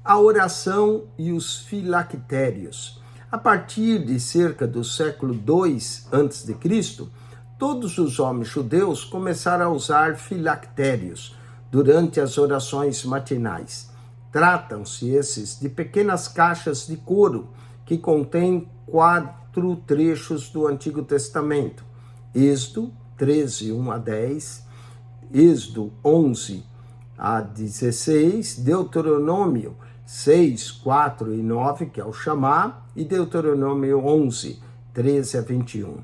A oração e os filactérios. A partir de cerca do século II a.C., todos os homens judeus começaram a usar filactérios durante as orações matinais. Tratam-se esses de pequenas caixas de couro que contêm 4 trechos do Antigo Testamento: Êxodo 13, 1 a 10, Êxodo 11 a 16, Deuteronômio 6, 4 e 9, que é o Chamá, e Deuteronômio 11, 13 a 21.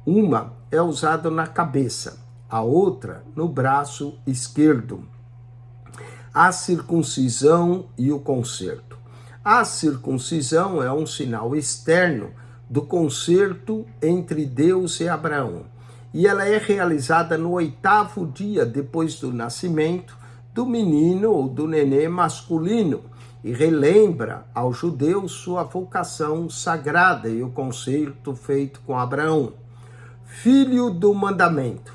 Uma é usada na cabeça, a outra no braço esquerdo. A circuncisão e o concerto. A circuncisão é um sinal externo do concerto entre Deus e Abraão, e ela é realizada no 8º dia depois do nascimento do menino ou do nenê masculino, e relembra aos judeus sua vocação sagrada e o concerto feito com Abraão. Filho do mandamento.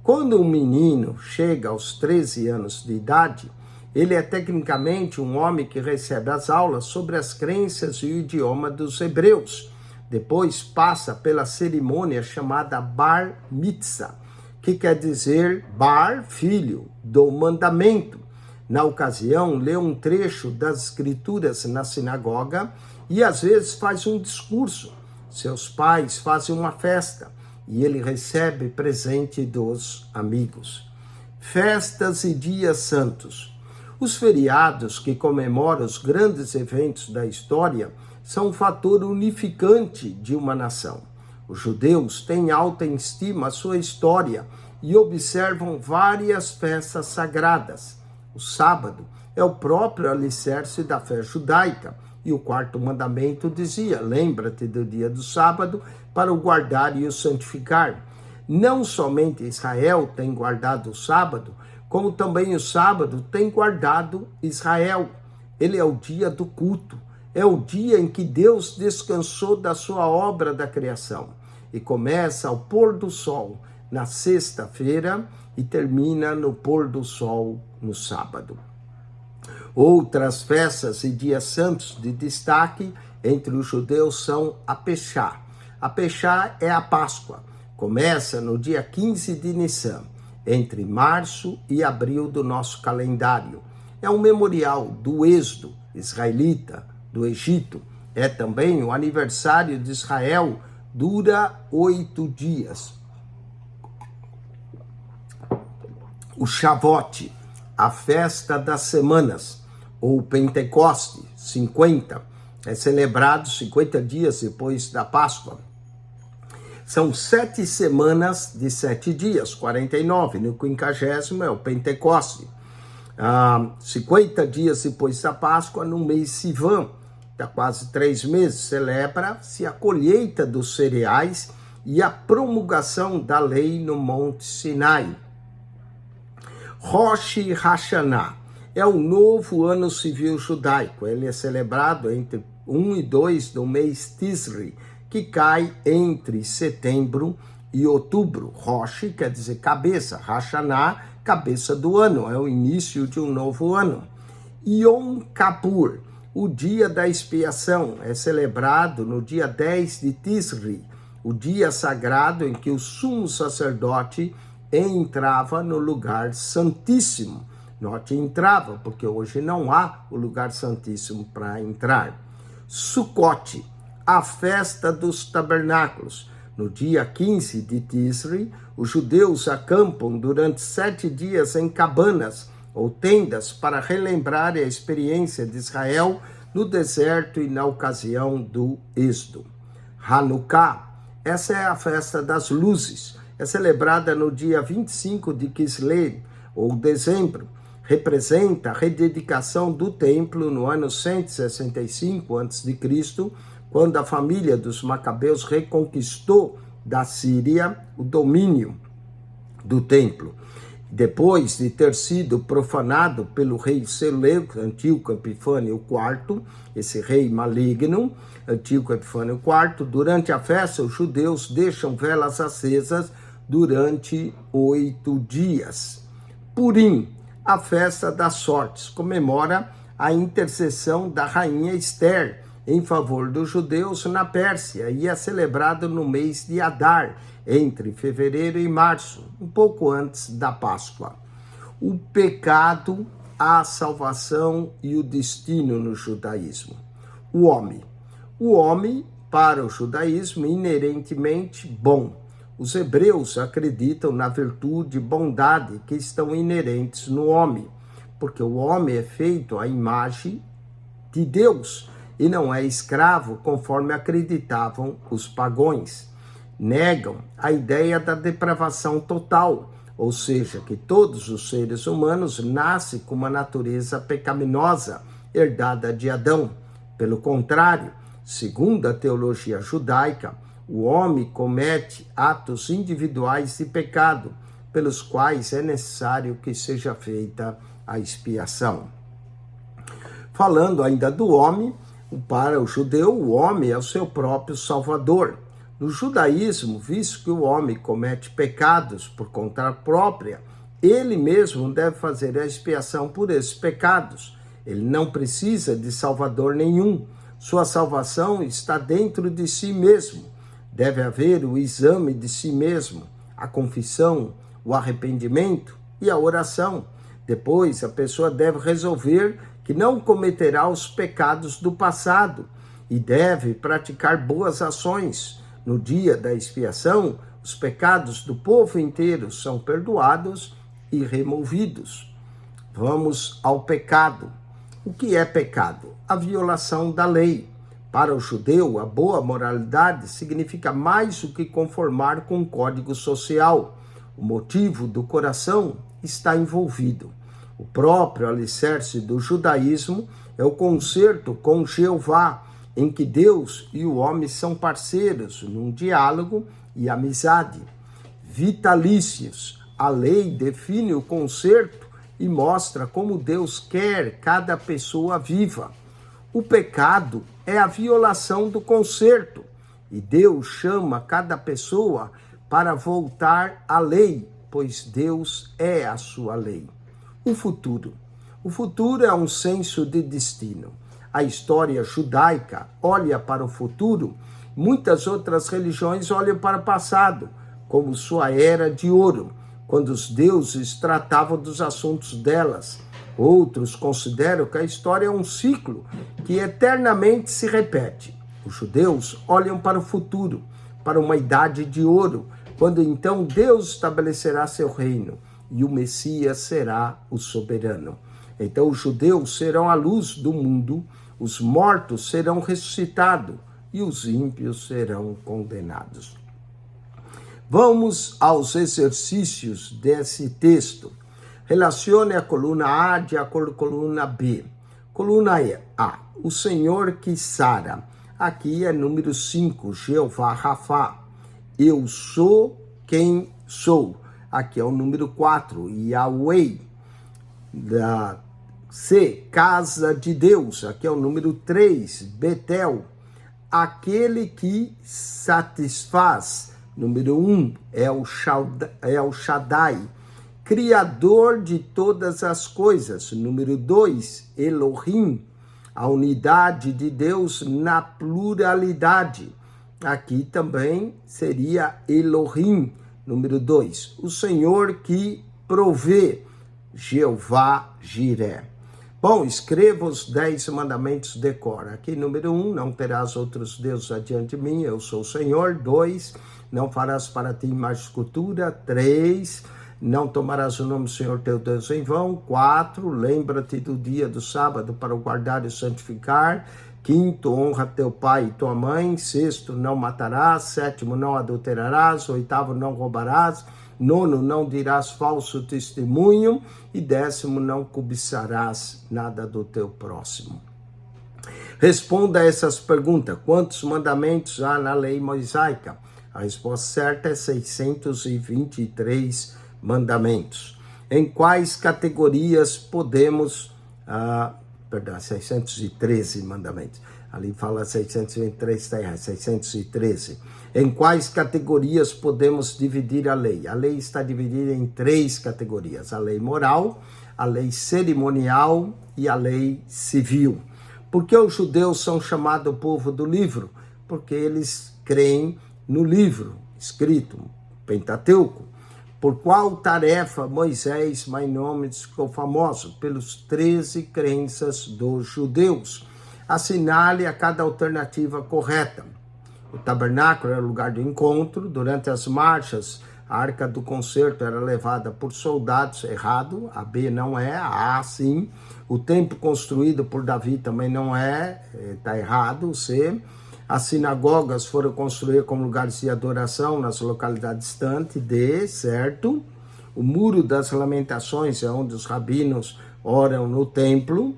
Quando um menino chega aos 13 anos de idade, ele é tecnicamente um homem que recebe as aulas sobre as crenças e o idioma dos hebreus. Depois passa pela cerimônia chamada Bar Mitzvah, que quer dizer Bar, filho, do mandamento. Na ocasião, lê um trecho das escrituras na sinagoga e às vezes faz um discurso. Seus pais fazem uma festa e ele recebe presente dos amigos. Festas e dias santos. Os feriados que comemoram os grandes eventos da história são um fator unificante de uma nação. Os judeus têm alta estima a sua história e observam várias festas sagradas. O sábado é o próprio alicerce da fé judaica, e o 4º mandamento dizia: lembra-te do dia do sábado para o guardar e o santificar. Não somente Israel tem guardado o sábado, como também o sábado tem guardado Israel. Ele é o dia do culto, é o dia em que Deus descansou da sua obra da criação, e começa ao pôr do sol na sexta-feira e termina no pôr do sol no sábado. Outras festas e dias santos de destaque entre os judeus são a Peshá. A Peshá é a Páscoa. Começa no dia 15 de Nissan, entre março e abril do nosso calendário. É um memorial do êxodo israelita do Egito. É também o aniversário de Israel, dura 8 dias. O Shavuot, a festa das semanas, ou Pentecoste, 50, é celebrado 50 dias depois da Páscoa. São 7 semanas de 7 dias, 49, no 50º é o Pentecoste. 50 dias depois da Páscoa, no mês Sivan, há quase 3 meses, celebra-se a colheita dos cereais e a promulgação da lei no Monte Sinai. Rosh Hashanah é o novo ano civil judaico. Ele é celebrado entre 1 e 2 do mês Tisri, que cai entre setembro e outubro. Rosh quer dizer cabeça, Hashanah, cabeça do ano, é o início de um novo ano. Yom Kippur, o dia da expiação, é celebrado no dia 10 de Tisri, o dia sagrado em que o sumo sacerdote entrava no lugar santíssimo. Note, entrava, porque hoje não há o lugar santíssimo para entrar. Sucote, a festa dos tabernáculos. No dia 15 de Tisri, os judeus acampam durante 7 dias em cabanas ou tendas para relembrar a experiência de Israel no deserto e na ocasião do êxodo. Hanukkah, essa é a festa das luzes, é celebrada no dia 25 de Kislev, ou dezembro, representa a rededicação do templo no ano 165 a.C., quando a família dos Macabeus reconquistou da Síria o domínio do templo. Depois de ter sido profanado pelo rei Seleuco, Antíoco Epifânio IV, esse rei maligno, Antíoco Epifânio IV, durante a festa os judeus deixam velas acesas durante 8 dias. Purim, a festa das sortes, comemora a intercessão da rainha Esther em favor dos judeus na Pérsia e é celebrado no mês de Adar, entre fevereiro e março, um pouco antes da Páscoa. O pecado, a salvação e o destino no judaísmo. O homem, para o judaísmo, inerentemente bom. Os hebreus acreditam na virtude e bondade que estão inerentes no homem, porque o homem é feito à imagem de Deus e não é escravo, conforme acreditavam os pagãos. Negam a ideia da depravação total, ou seja, que todos os seres humanos nascem com uma natureza pecaminosa, herdada de Adão. Pelo contrário, segundo a teologia judaica, o homem comete atos individuais de pecado, pelos quais é necessário que seja feita a expiação. Falando ainda do homem, para o judeu, o homem é o seu próprio salvador. No judaísmo, visto que o homem comete pecados por conta própria, ele mesmo deve fazer a expiação por esses pecados. Ele não precisa de salvador nenhum. Sua salvação está dentro de si mesmo. Deve haver o exame de si mesmo, a confissão, o arrependimento e a oração. Depois, a pessoa deve resolver que não cometerá os pecados do passado e deve praticar boas ações. No dia da expiação, os pecados do povo inteiro são perdoados e removidos. Vamos ao pecado. O que é pecado? A violação da lei. Para o judeu, a boa moralidade significa mais do que conformar com o código social. O motivo do coração está envolvido. O próprio alicerce do judaísmo é o concerto com Jeová, em que Deus e o homem são parceiros num diálogo e amizade. Vitalícios. A lei define o concerto e mostra como Deus quer cada pessoa viva. O pecado é a violação do concerto e Deus chama cada pessoa para voltar à lei, pois Deus é a sua lei. O futuro. O futuro é um senso de destino. A história judaica olha para o futuro, muitas outras religiões olham para o passado, como sua era de ouro, quando os deuses tratavam dos assuntos delas. Outros consideram que a história é um ciclo que eternamente se repete. Os judeus olham para o futuro, para uma idade de ouro, quando então Deus estabelecerá seu reino e o Messias será o soberano. Então os judeus serão a luz do mundo, os mortos serão ressuscitados e os ímpios serão condenados. Vamos aos exercícios desse texto. Relacione a coluna A de acordo com a coluna B. Coluna A, o Senhor que sara. Aqui é número 5, Jeová Rafá. Eu sou quem sou. Aqui é o número 4, Yahweh. Da C, casa de Deus. Aqui é o número 3, Betel. Aquele que satisfaz. Número 1, é o Shaddai. Criador de todas as coisas. Número 2, Elohim. A unidade de Deus na pluralidade. Aqui também seria Elohim. Número 2, o Senhor que provê, Jeová Jiré. Bom, escreva os 10 mandamentos, decora. Aqui, número 1, não terás outros deuses adiante de mim, eu sou o Senhor. 2, não farás para ti imagem de escultura. 3, não tomarás o nome do Senhor teu Deus em vão. 4, lembra-te do dia do sábado para o guardar e santificar. 5, honra teu pai e tua mãe. 6, não matarás. 7, não adulterarás. 8, não roubarás. 9, não dirás falso testemunho. E 10, não cobiçarás nada do teu próximo. Responda a essas perguntas. Quantos mandamentos há na lei mosaica? A resposta certa é 623 mandamentos. Em quais categorias podemos... 613 mandamentos. Ali fala 623, está errado, 613. Em quais categorias podemos dividir a lei? A lei está dividida em 3 categorias. A lei moral, a lei cerimonial e a lei civil. Por que os judeus são chamados povo do livro? Porque eles creem no livro escrito, Pentateuco. Por qual tarefa Moisés, mais nomes, ficou famoso? Pelos 13 crenças dos judeus. Assinale a cada alternativa correta. O tabernáculo era o lugar de encontro. Durante as marchas, a arca do concerto era levada por soldados. Errado, a B não é, a A sim. O templo construído por Davi também não é, está errado, o C. As sinagogas foram construídas como lugares de adoração nas localidades distantes, D, certo? O muro das lamentações é onde os rabinos oram no templo,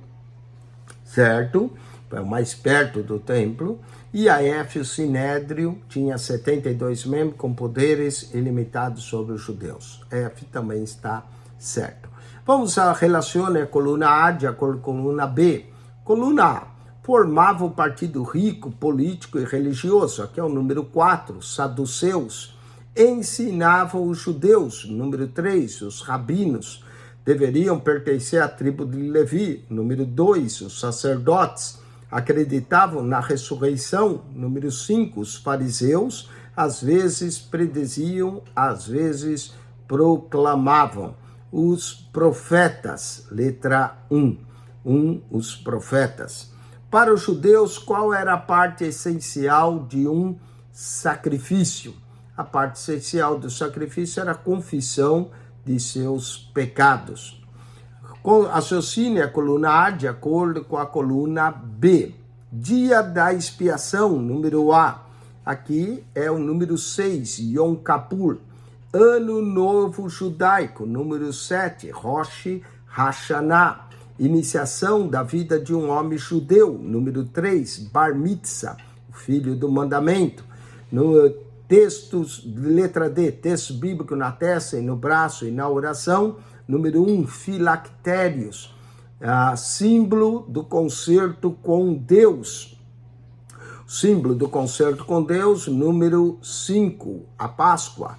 certo? É o mais perto do templo. E a F, o Sinédrio, tinha 72 membros com poderes ilimitados sobre os judeus. F também está certo. Vamos a relacionar a coluna A de acordo com a coluna B. Coluna A. Formava o partido rico, político e religioso. Aqui é o número 4, saduceus. Ensinavam os judeus. Número 3, os rabinos. Deveriam pertencer à tribo de Levi. Número 2, os sacerdotes. Acreditavam na ressurreição. Número 5, os fariseus. Às vezes prediziam, às vezes proclamavam. Os profetas. Letra 1. Os profetas. Para os judeus, qual era a parte essencial de um sacrifício? A parte essencial do sacrifício era a confissão de seus pecados. Associe a coluna A de acordo com a coluna B. Dia da expiação, número A. Aqui é o número 6, Yom Kippur. Ano Novo Judaico, número 7, Rosh Hashanah. Iniciação da vida de um homem judeu. Número 3, Bar Mitzvah, o filho do mandamento. No textos, letra D, texto bíblico na testa e no braço e na oração. Número 1, filactérios, símbolo do concerto com Deus. Símbolo do concerto com Deus. Número 5, a Páscoa.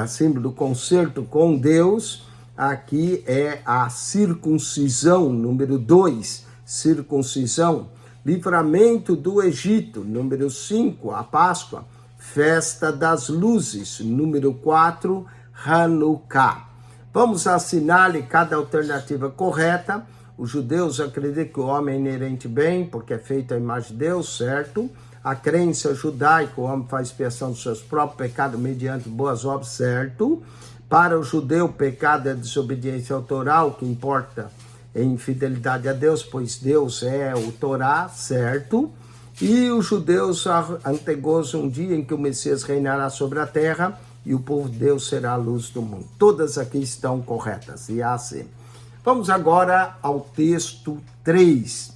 Símbolo do concerto com Deus. Aqui é a circuncisão, número 2, circuncisão. Livramento do Egito, número 5, a Páscoa. Festa das Luzes, número 4, Hanukkah. Vamos assinar-lhe cada alternativa correta. Os judeus acreditam que o homem é inerente bem, porque é feito à imagem de Deus, certo? A crença judaica, o homem faz expiação dos seus próprios pecados mediante boas obras, certo? Para o judeu, o pecado é desobediência autoral, o que importa é infidelidade a Deus, pois Deus é o Torá, certo? E os judeus antegozam um dia em que o Messias reinará sobre a terra e o povo de Deus será a luz do mundo. Todas aqui estão corretas, e assim. Vamos agora ao texto 3.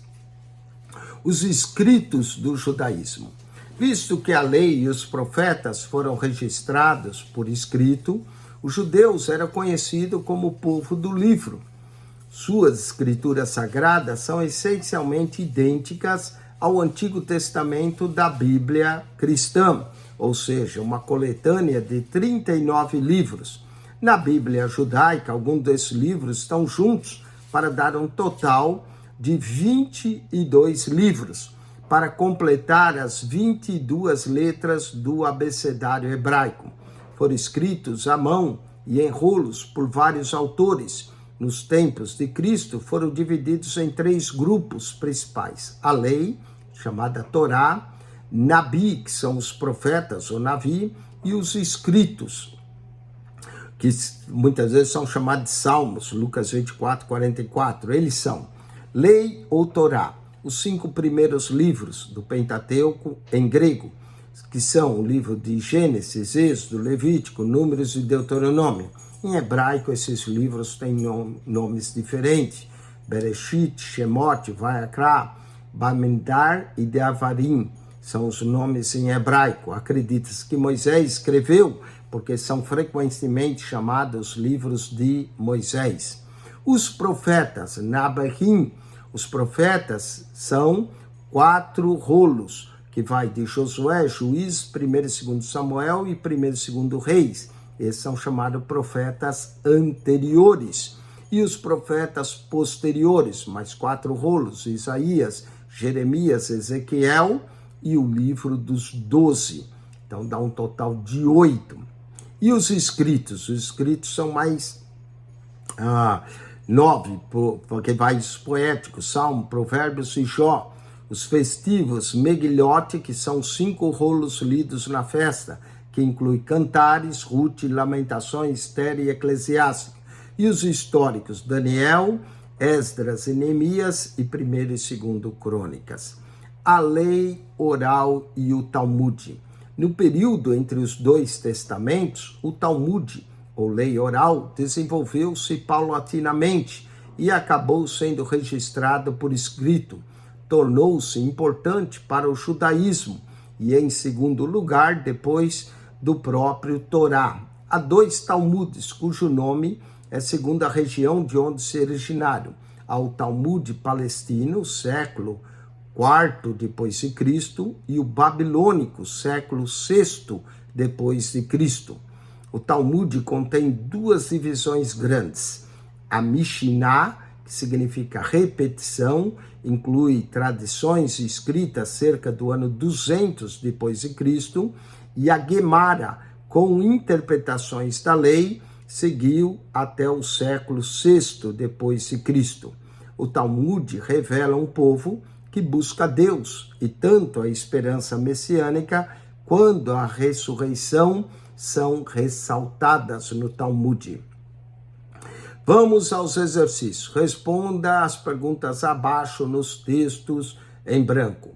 Os escritos do judaísmo. Visto que a lei e os profetas foram registrados por escrito, os judeus eram conhecidos como o povo do livro. Suas escrituras sagradas são essencialmente idênticas ao Antigo Testamento da Bíblia cristã, ou seja, uma coletânea de 39 livros. Na Bíblia judaica, alguns desses livros estão juntos para dar um total de 22 livros. para completar as 22 letras do abecedário hebraico. Foram escritos à mão e em rolos por vários autores. Nos tempos de Cristo foram divididos em 3 grupos principais: a lei, chamada Torá, Nabi, que são os profetas ou Navi, e os escritos, que muitas vezes são chamados de salmos, Lucas 24, 44. Eles são lei ou Torá, os 5 primeiros livros do Pentateuco em grego, que são o livro de Gênesis, Êxodo, Levítico, Números e Deuteronômio. Em hebraico, esses livros têm nomes diferentes: Bereshit, Shemot, Vayakra, Bamidbar e Devarim. São os nomes em hebraico. Acredita-se que Moisés escreveu, porque são frequentemente chamados livros de Moisés. Os profetas, Nabahim, os profetas são 4 rolos, que vai de Josué, Juízes, 1º e 2º Samuel e 1º e 2º Reis. Esses são chamados profetas anteriores. E os profetas posteriores, mais 4 rolos: Isaías, Jeremias, Ezequiel e o livro dos 12. Então dá um total de 8. E os escritos? Os escritos são mais 9, porque vai os poéticos, Salmo, Provérbios e Jó. Os festivos, Megillote, que são 5 rolos lidos na festa, que inclui Cantares, Ruth, Lamentações, Esther e Eclesiástico. E os históricos, Daniel, Esdras e Neemias e 1º e 2º Crônicas. A lei oral e o Talmud. No período entre os 2 testamentos, o Talmud, ou lei oral, desenvolveu-se paulatinamente e acabou sendo registrado por escrito. Tornou-se importante para o judaísmo e, em segundo lugar, depois do próprio Torá. Há 2 Talmudes, cujo nome é segundo a região de onde se originaram. Há o Talmud palestino, século IV depois de Cristo, e o babilônico, século VI depois de Cristo. O Talmud contém 2 divisões grandes: a Mishnah, que significa repetição, inclui tradições escritas cerca do ano 200 depois de Cristo, e a Gemara, com interpretações da lei, seguiu até o século VI depois de Cristo. O Talmud revela um povo que busca Deus, e tanto a esperança messiânica quanto a ressurreição são ressaltadas no Talmud. Vamos aos exercícios. Responda as perguntas abaixo nos textos em branco.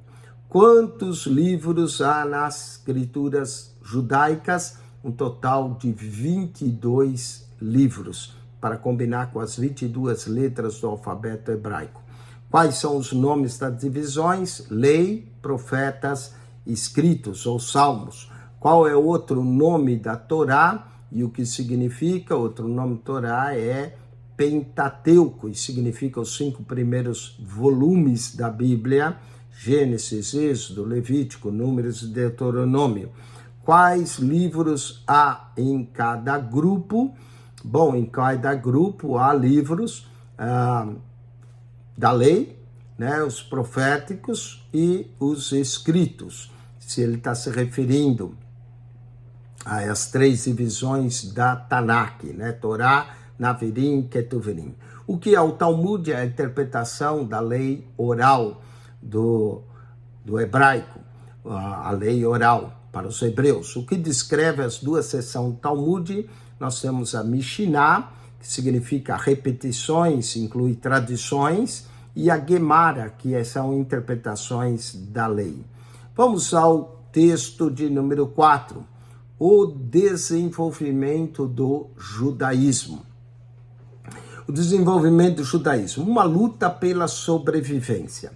Quantos livros há nas escrituras judaicas? Um total de 22 livros, para combinar com as 22 letras do alfabeto hebraico. Quais são os nomes das divisões? Lei, profetas, escritos ou salmos. Qual é o outro nome da Torá e o que significa? Outro nome da Torá é Pentateuco, e significa os 5 primeiros volumes da Bíblia: Gênesis, Êxodo, Levítico, Números e Deuteronômio. Quais livros há em cada grupo? Bom, em cada grupo há livros da lei, né, os proféticos e os escritos, se ele está se referindo às 3 divisões da Tanakh, né, Torá, Navirim, Ketuvim. O que é o Talmud? É a interpretação da lei oral do hebraico, a lei oral para os hebreus. O que descreve as 2 seções do Talmud? Nós temos a Mishnah, que significa repetições, inclui tradições, e a Gemara, que são interpretações da lei. Vamos ao texto de número 4, o desenvolvimento do judaísmo. O desenvolvimento do judaísmo, uma luta pela sobrevivência.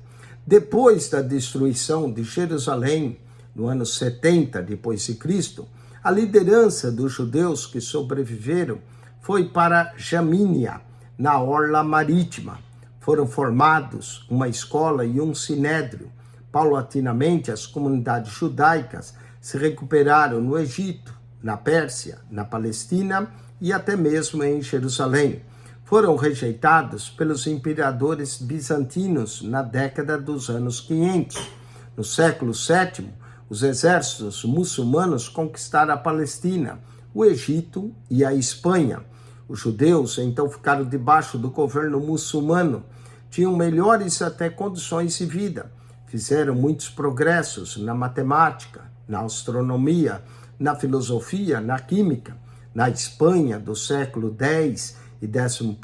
Depois da destruição de Jerusalém, no ano 70 depois de Cristo, a liderança dos judeus que sobreviveram foi para Jamínia, na orla marítima. Foram formados uma escola e um sinédrio. Paulatinamente, as comunidades judaicas se recuperaram no Egito, na Pérsia, na Palestina e até mesmo em Jerusalém. Foram rejeitados pelos imperadores bizantinos na década dos anos 500. No século VII, os exércitos muçulmanos conquistaram a Palestina, o Egito e a Espanha. Os judeus então ficaram debaixo do governo muçulmano, tinham melhores até condições de vida, fizeram muitos progressos na matemática, na astronomia, na filosofia, na química. Na Espanha do século X e XI,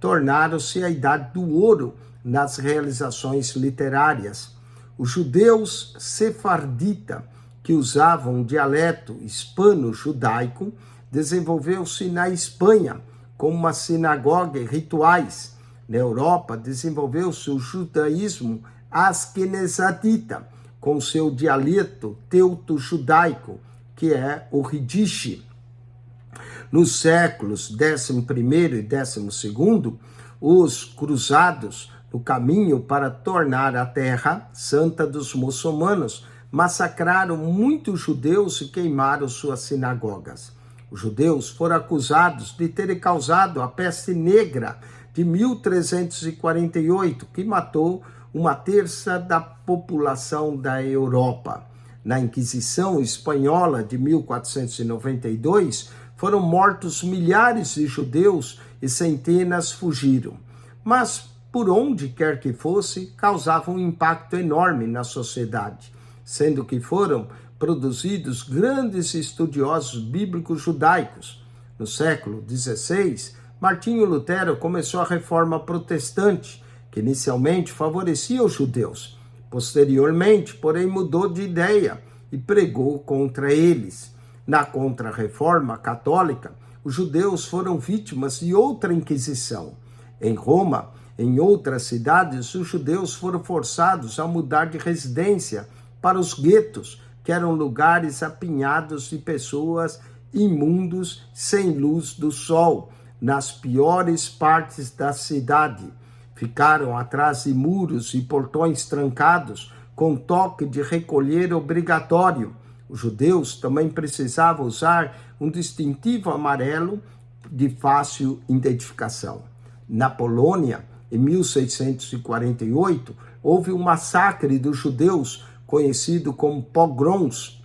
tornaram-se a idade do ouro nas realizações literárias. Os judeus sefardita, que usavam um dialeto hispano-judaico, desenvolveu-se na Espanha como uma sinagoga e rituais. Na Europa, desenvolveu-se o judaísmo askenazita, com seu dialeto teuto-judaico, que é o Yiddish. Nos séculos XI e XII, os cruzados, no caminho para tornar a terra santa dos muçulmanos, massacraram muitos judeus e queimaram suas sinagogas. Os judeus foram acusados de terem causado a peste negra de 1348, que matou uma terça da população da Europa. Na Inquisição Espanhola de 1492, foram mortos milhares de judeus e centenas fugiram. Mas, por onde quer que fosse, causavam um impacto enorme na sociedade, sendo que foram produzidos grandes estudiosos bíblicos judaicos. No século XVI, Martinho Lutero começou a reforma protestante, que inicialmente favorecia os judeus. Posteriormente, porém, mudou de ideia e pregou contra eles. Na Contra-Reforma Católica, os judeus foram vítimas de outra Inquisição. Em Roma, em outras cidades, os judeus foram forçados a mudar de residência para os guetos, que eram lugares apinhados de pessoas imundos, sem luz do sol, nas piores partes da cidade. Ficaram atrás de muros e portões trancados, com toque de recolher obrigatório. Os judeus também precisavam usar um distintivo amarelo de fácil identificação. Na Polônia, em 1648, houve um massacre dos judeus, conhecido como pogroms.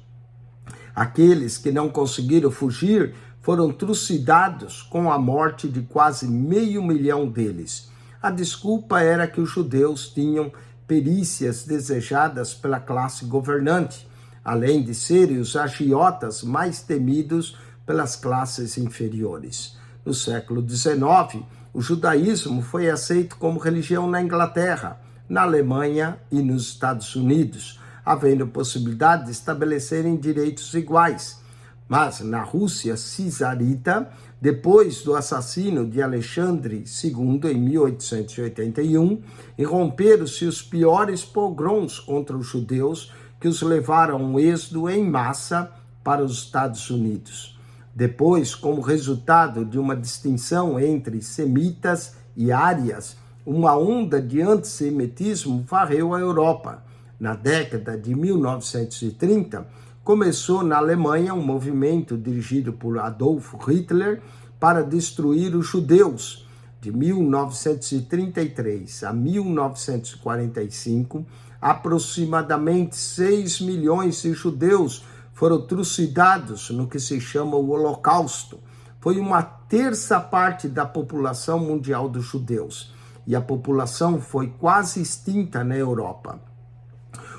Aqueles que não conseguiram fugir foram trucidados, com a morte de quase 500.000 deles. A desculpa era que os judeus tinham perícias desejadas pela classe governante, além de serem os agiotas mais temidos pelas classes inferiores. No século XIX, o judaísmo foi aceito como religião na Inglaterra, na Alemanha e nos Estados Unidos, havendo possibilidade de estabelecerem direitos iguais. Mas na Rússia czarita, depois do assassino de Alexandre II em 1881, irromperam-se os piores pogroms contra os judeus, que os levaram a um êxodo em massa para os Estados Unidos. Depois, como resultado de uma distinção entre semitas e árias, uma onda de antissemitismo varreu a Europa. Na década de 1930, começou na Alemanha um movimento dirigido por Adolf Hitler para destruir os judeus. De 1933 a 1945, aproximadamente 6 milhões de judeus foram trucidados no que se chama o Holocausto. Foi uma terça parte da população mundial dos judeus, e a população foi quase extinta na Europa.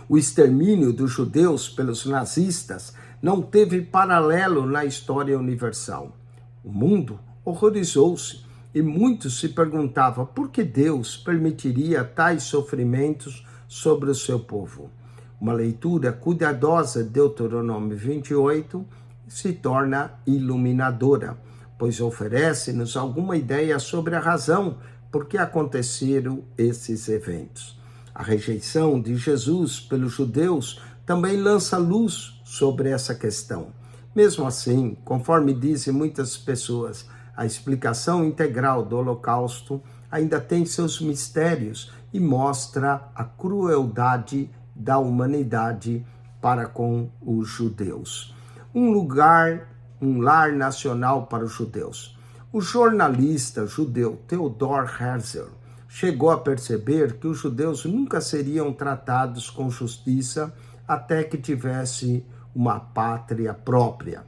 O extermínio dos judeus pelos nazistas não teve paralelo na história universal. O mundo horrorizou-se e muitos se perguntavam por que Deus permitiria tais sofrimentos sobre o seu povo. Uma leitura cuidadosa de Deuteronômio 28 se torna iluminadora, pois oferece-nos alguma ideia sobre a razão por que aconteceram esses eventos. A rejeição de Jesus pelos judeus também lança luz sobre essa questão. Mesmo assim, conforme dizem muitas pessoas, a explicação integral do Holocausto ainda tem seus mistérios e mostra a crueldade da humanidade para com os judeus. Um lar nacional para os judeus. O jornalista judeu Theodor Herzl chegou a perceber que os judeus nunca seriam tratados com justiça até que tivesse uma pátria própria.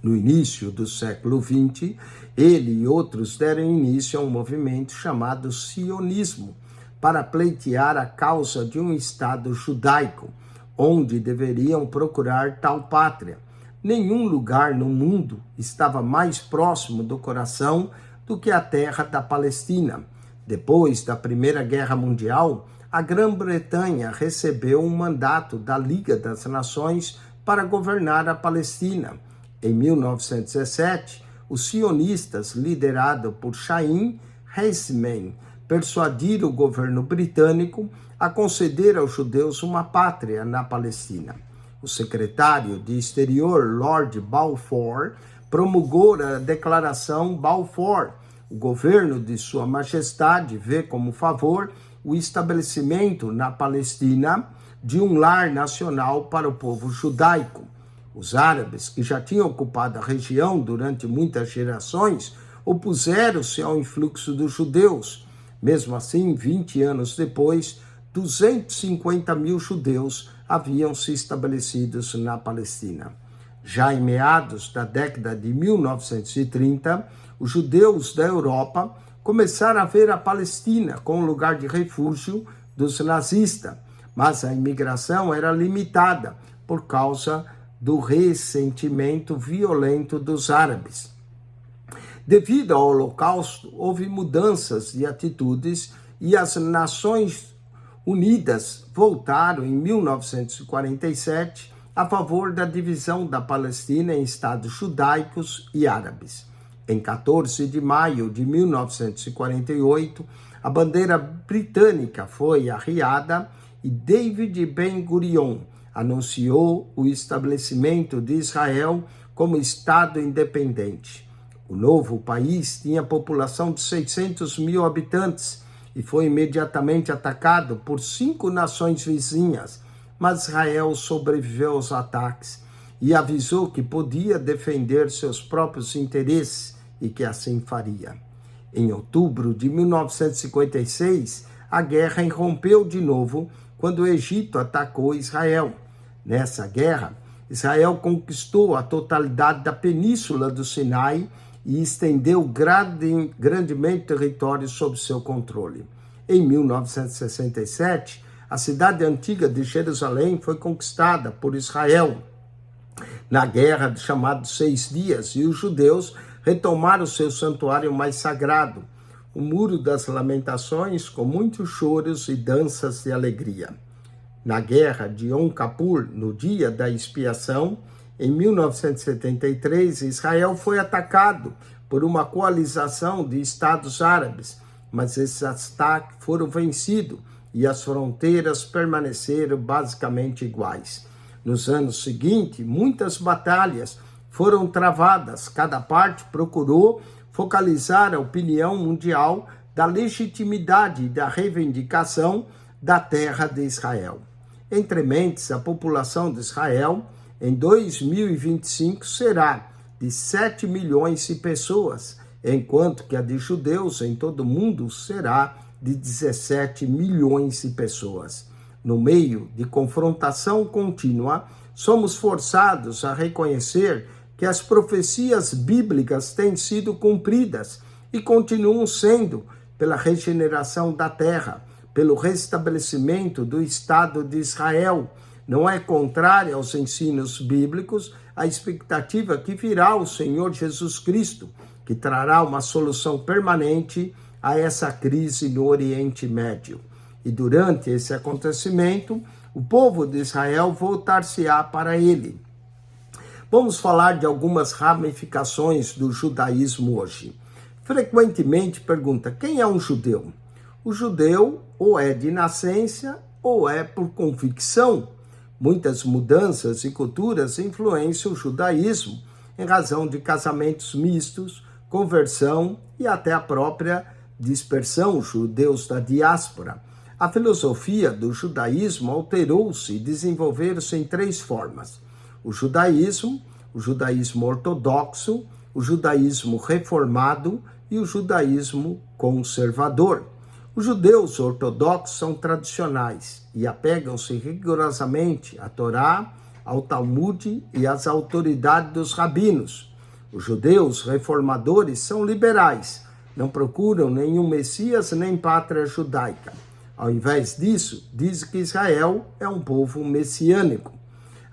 No início do século XX, ele e outros deram início a um movimento chamado sionismo, para pleitear a causa de um Estado judaico, onde deveriam procurar tal pátria. Nenhum lugar no mundo estava mais próximo do coração do que a terra da Palestina. Depois da Primeira Guerra Mundial, a Grã-Bretanha recebeu um mandato da Liga das Nações para governar a Palestina. Em 1917, os sionistas, liderados por Chaim Weizmann, persuadiram o governo britânico a conceder aos judeus uma pátria na Palestina. O secretário de Exterior, Lord Balfour, promulgou a Declaração Balfour. O governo de Sua Majestade vê como favor o estabelecimento na Palestina de um lar nacional para o povo judaico. Os árabes, que já tinham ocupado a região durante muitas gerações, opuseram-se ao influxo dos judeus. Mesmo assim, 20 anos depois, 250 mil judeus haviam se estabelecido na Palestina. Já em meados da década de 1930, os judeus da Europa começaram a ver a Palestina como lugar de refúgio dos nazistas, mas a imigração era limitada por causa do ressentimento violento dos árabes. Devido ao Holocausto, houve mudanças de atitudes e as Nações Unidas voltaram em 1947 a favor da divisão da Palestina em estados judaicos e árabes. Em 14 de maio de 1948, a bandeira britânica foi arriada e David Ben-Gurion anunciou o estabelecimento de Israel como Estado independente. O novo país tinha população de 600 mil habitantes e foi imediatamente atacado por 5 nações vizinhas, mas Israel sobreviveu aos ataques e avisou que podia defender seus próprios interesses e que assim faria. Em outubro de 1956, a guerra irrompeu de novo quando o Egito atacou Israel. Nessa guerra, Israel conquistou a totalidade da península do Sinai e estendeu grandemente território sob seu controle. Em 1967, a cidade antiga de Jerusalém foi conquistada por Israel na guerra chamada 6 Dias, e os judeus retomaram seu santuário mais sagrado, o Muro das Lamentações, com muitos choros e danças de alegria. Na guerra de Yom Kippur, no dia da expiação, em 1973, Israel foi atacado por uma coalização de estados árabes, mas esses ataques foram vencidos e as fronteiras permaneceram basicamente iguais. Nos anos seguintes, muitas batalhas foram travadas. Cada parte procurou focalizar a opinião mundial da legitimidade e da reivindicação da terra de Israel. Entre mentes, a população de Israel em 2025 será de 7 milhões de pessoas, enquanto que a de judeus em todo o mundo será de 17 milhões de pessoas. No meio de confrontação contínua, somos forçados a reconhecer que as profecias bíblicas têm sido cumpridas e continuam sendo pela regeneração da terra, pelo restabelecimento do Estado de Israel. Não é contrária aos ensinos bíblicos a expectativa que virá o Senhor Jesus Cristo, que trará uma solução permanente a essa crise no Oriente Médio. E durante esse acontecimento, o povo de Israel voltar-se-á para ele. Vamos falar de algumas ramificações do judaísmo hoje. Frequentemente pergunta: quem é um judeu? O judeu ou é de nascença ou é por convicção. Muitas mudanças e culturas influenciam o judaísmo em razão de casamentos mistos, conversão e até a própria dispersão, judeus da diáspora. A filosofia do judaísmo alterou-se e desenvolveu-se em 3 formas: o judaísmo ortodoxo, o judaísmo reformado e o judaísmo conservador. Os judeus ortodoxos são tradicionais e apegam-se rigorosamente à Torá, ao Talmud e às autoridades dos rabinos. Os judeus reformadores são liberais, não procuram nenhum Messias nem pátria judaica. Ao invés disso, diz que Israel é um povo messiânico.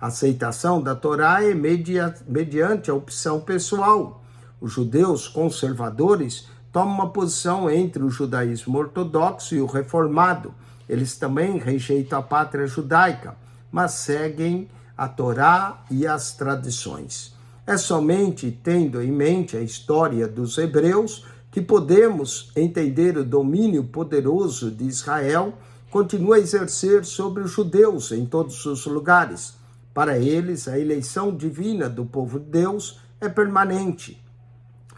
A aceitação da Torá é mediante a opção pessoal. Os judeus conservadores tomam uma posição entre o judaísmo ortodoxo e o reformado. Eles também rejeitam a pátria judaica, mas seguem a Torá e as tradições. É somente tendo em mente a história dos hebreus que podemos entender o domínio poderoso de Israel continua a exercer sobre os judeus em todos os lugares. Para eles, a eleição divina do povo de Deus é permanente.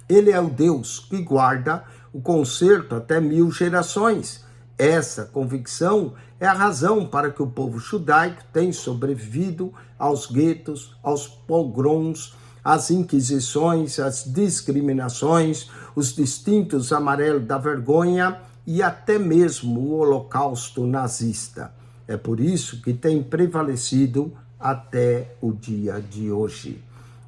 Ele é o Deus que guarda o conserto até 1000 gerações. Essa convicção é a razão para que o povo judaico tem sobrevivido aos guetos, aos pogroms, às inquisições, às discriminações, os distintos amarelos da vergonha e até mesmo o holocausto nazista. É por isso que tem prevalecido até o dia de hoje.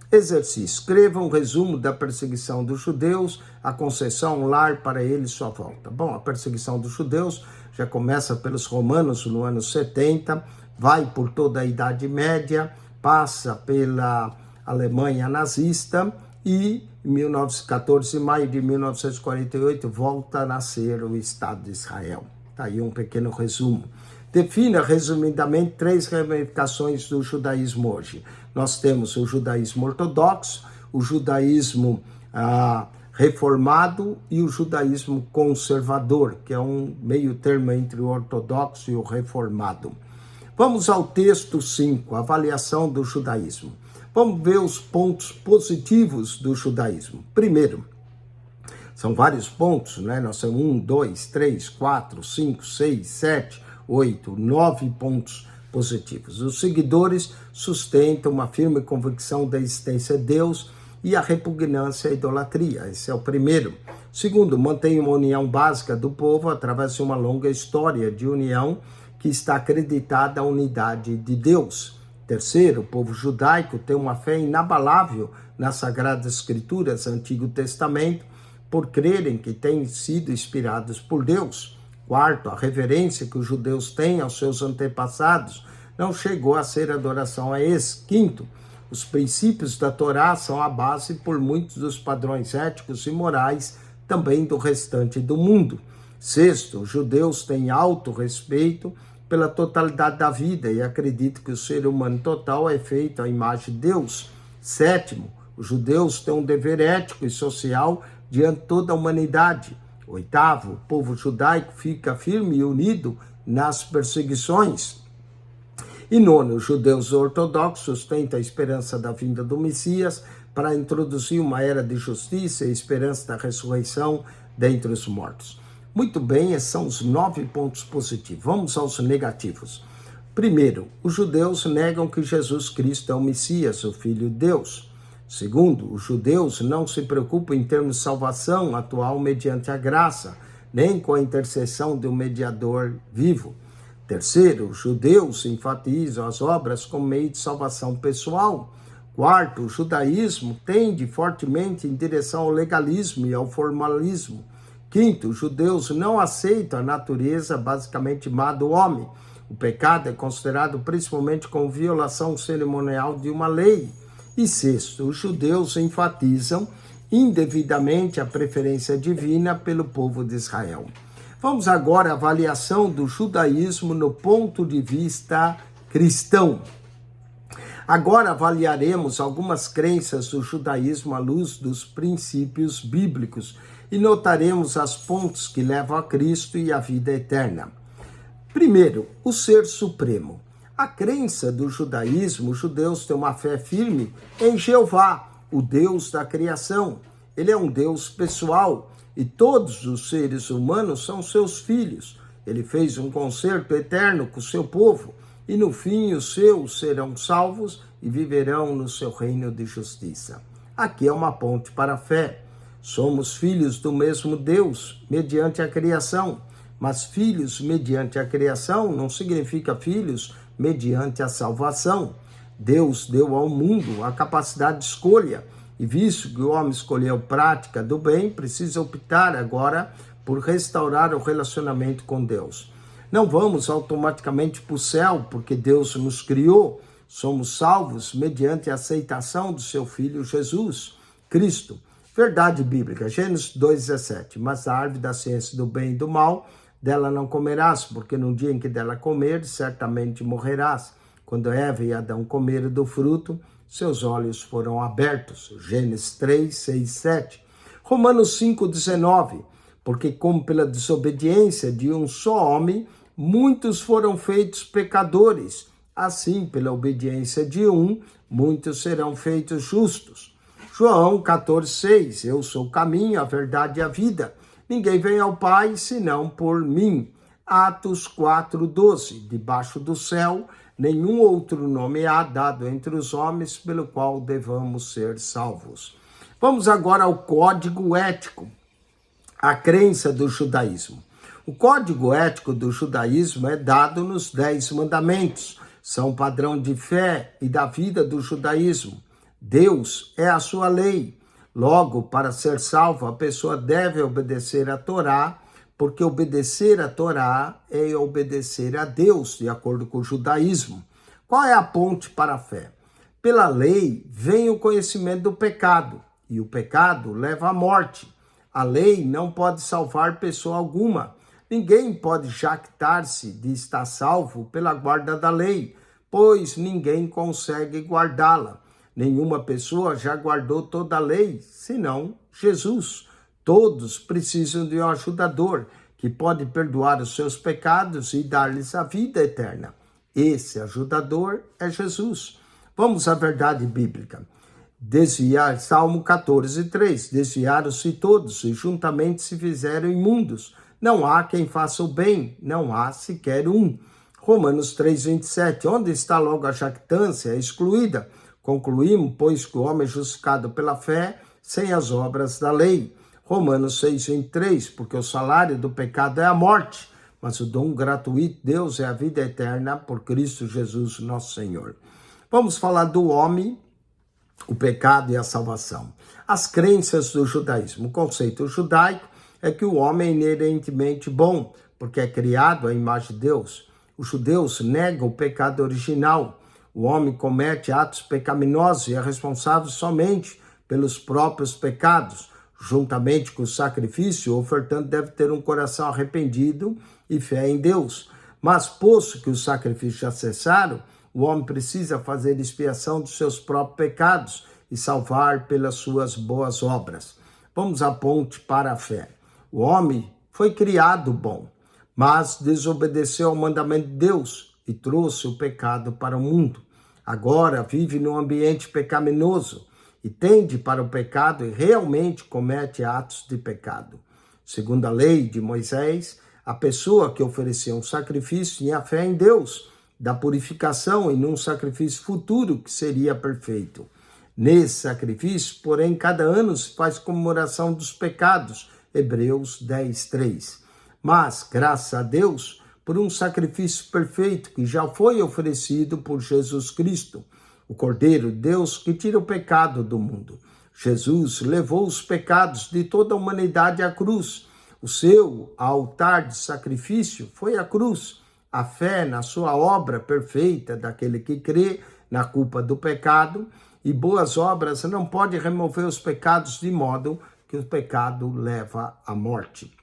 Exercício. Escreva um resumo da perseguição dos judeus, a concessão, um lar para eles, sua volta. Bom, a perseguição dos judeus já começa pelos romanos no ano 70, vai por toda a Idade Média, passa pela Alemanha nazista e em 1914, maio de 1948, volta a nascer o Estado de Israel. Está aí um pequeno resumo. Defina resumidamente 3 ramificações do judaísmo hoje. Nós temos o judaísmo ortodoxo, o judaísmo reformado e o judaísmo conservador, que é um meio termo entre o ortodoxo e o reformado. Vamos ao texto 5, avaliação do judaísmo. Vamos ver os pontos positivos do judaísmo. Primeiro, são vários pontos, né? Nós temos 1, 2, 3, 4, 5, 6, 7, 8, 9 pontos positivos. Os seguidores sustentam uma firme convicção da existência de Deus e a repugnância à idolatria. Esse é o primeiro. Segundo, mantém uma união básica do povo através de uma longa história de união que está acreditada à unidade de Deus. Terceiro, o povo judaico tem uma fé inabalável nas Sagradas Escrituras, Antigo Testamento, por crerem que têm sido inspirados por Deus. Quarto, a reverência que os judeus têm aos seus antepassados não chegou a ser adoração a esses. Quinto, os princípios da Torá são a base por muitos dos padrões éticos e morais também do restante do mundo. Sexto, os judeus têm alto respeito pela totalidade da vida e acreditam que o ser humano total é feito à imagem de Deus. Sétimo, os judeus têm um dever ético e social diante de toda a humanidade. Oitavo, o povo judaico fica firme e unido nas perseguições. E nono, os judeus ortodoxos sustentam a esperança da vinda do Messias para introduzir uma era de justiça e esperança da ressurreição dentre os mortos. Muito bem, esses são os 9 pontos positivos. Vamos aos negativos. Primeiro, os judeus negam que Jesus Cristo é o Messias, o Filho de Deus. Segundo, os judeus não se preocupam em termos de salvação atual mediante a graça, nem com a intercessão de um mediador vivo. Terceiro, os judeus enfatizam as obras como meio de salvação pessoal. Quarto, o judaísmo tende fortemente em direção ao legalismo e ao formalismo. Quinto, os judeus não aceitam a natureza basicamente má do homem. O pecado é considerado principalmente como violação cerimonial de uma lei. E sexto, os judeus enfatizam indevidamente a preferência divina pelo povo de Israel. Vamos agora à avaliação do judaísmo no ponto de vista cristão. Agora avaliaremos algumas crenças do judaísmo à luz dos princípios bíblicos e notaremos as pontes que levam a Cristo e a vida eterna. Primeiro, o Ser Supremo. A crença do judaísmo, os judeus têm uma fé firme em Jeová, o Deus da criação. Ele é um Deus pessoal e todos os seres humanos são seus filhos. Ele fez um concerto eterno com o seu povo e no fim os seus serão salvos e viverão no seu reino de justiça. Aqui é uma ponte para a fé. Somos filhos do mesmo Deus, mediante a criação. mas filhos mediante a criação não significa filhos mediante a salvação. Deus deu ao mundo a capacidade de escolha, e visto que o homem escolheu prática do bem, precisa optar agora por restaurar o relacionamento com Deus. Não vamos automaticamente para o céu, porque Deus nos criou. Somos salvos mediante a aceitação do seu Filho Jesus, Cristo. Verdade bíblica, Gênesis 2,17. Mas a árvore da ciência do bem e do mal, dela não comerás, porque no dia em que dela comeres, certamente morrerás. Quando Eva e Adão comeram do fruto, seus olhos foram abertos. Gênesis 3, 6, 7. Romanos 5,19. Porque como pela desobediência de um só homem, muitos foram feitos pecadores, assim pela obediência de um, muitos serão feitos justos. João 14, 6. Eu sou o caminho, a verdade e a vida. Ninguém vem ao Pai senão por mim. Atos 4, 12. Debaixo do céu, nenhum outro nome há dado entre os homens pelo qual devamos ser salvos. Vamos agora ao código ético, a crença do judaísmo. O código ético do judaísmo é dado nos 10 mandamentos. São padrão de fé e da vida do judaísmo. Deus é a sua lei. Logo, para ser salvo, a pessoa deve obedecer a Torá, porque obedecer a Torá é obedecer a Deus, de acordo com o judaísmo. Qual é a ponte para a fé? Pela lei vem o conhecimento do pecado, e o pecado leva à morte. A lei não pode salvar pessoa alguma. Ninguém pode jactar-se de estar salvo pela guarda da lei, pois ninguém consegue guardá-la. Nenhuma pessoa já guardou toda a lei, senão Jesus. Todos precisam de um ajudador que pode perdoar os seus pecados e dar-lhes a vida eterna. Esse ajudador é Jesus. Vamos à verdade bíblica. Desviar, Salmo 14, 3. Desviaram-se todos e juntamente se fizeram imundos. Não há quem faça o bem, não há sequer um. Romanos 3, 27. Onde está logo a jactância excluída? Concluímos, pois, que o homem é justificado pela fé, sem as obras da lei. Romanos 6, 23, porque o salário do pecado é a morte, mas o dom gratuito de Deus é a vida eterna por Cristo Jesus, nosso Senhor. Vamos falar do homem, o pecado e a salvação. As crenças do judaísmo. O conceito judaico é que o homem é inerentemente bom, porque é criado à imagem de Deus. Os judeus negam o pecado original. O homem comete atos pecaminosos e é responsável somente pelos próprios pecados. Juntamente com o sacrifício, o ofertante deve ter um coração arrependido e fé em Deus. Mas, posto que os sacrifícios já cessaram, o homem precisa fazer expiação dos seus próprios pecados e salvar pelas suas boas obras. Vamos à ponte para a fé. O homem foi criado bom, mas desobedeceu ao mandamento de Deus e trouxe o pecado para o mundo. Agora vive num ambiente pecaminoso e tende para o pecado e realmente comete atos de pecado. Segundo a lei de Moisés, a pessoa que oferecia um sacrifício tinha fé em Deus, da purificação e num sacrifício futuro que seria perfeito. Nesse sacrifício, porém, cada ano se faz comemoração dos pecados, Hebreus 10, 3. Mas, graças a Deus, por um sacrifício perfeito que já foi oferecido por Jesus Cristo, o Cordeiro de Deus que tira o pecado do mundo. Jesus levou os pecados de toda a humanidade à cruz. O seu altar de sacrifício foi a cruz. A fé na sua obra perfeita daquele que crê na culpa do pecado e boas obras não pode remover os pecados de modo que o pecado leva à morte.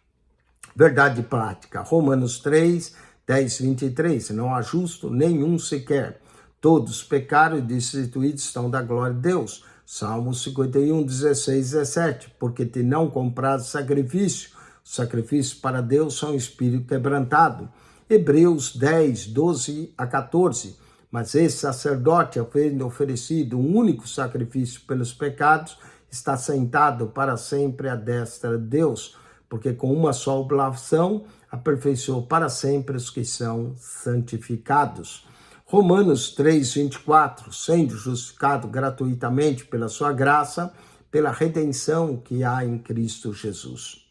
Verdade prática. Romanos 3, 10, 23. Não há justo nenhum sequer. Todos pecaram e destituídos estão da glória de Deus. Salmo 51, 16, 17. Porque te não compraste sacrifício. Os sacrifícios para Deus são espírito quebrantado. Hebreus 10, 12 a 14. Mas esse sacerdote, havendo oferecido um único sacrifício pelos pecados, está sentado para sempre à destra de Deus, porque com uma só oblação aperfeiçoou para sempre os que são santificados. Romanos 3, 24, sendo justificado gratuitamente pela sua graça, pela redenção que há em Cristo Jesus.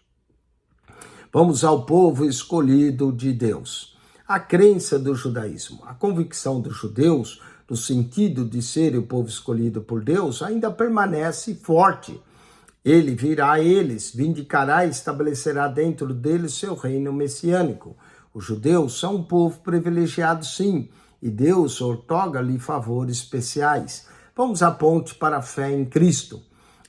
Vamos ao povo escolhido de Deus. A crença do judaísmo, a convicção dos judeus, no sentido de ser o povo escolhido por Deus, ainda permanece forte. Ele virá a eles, vindicará e estabelecerá dentro deles seu reino messiânico. Os judeus são um povo privilegiado, sim, e Deus outorga-lhe favores especiais. Vamos à ponte para a fé em Cristo.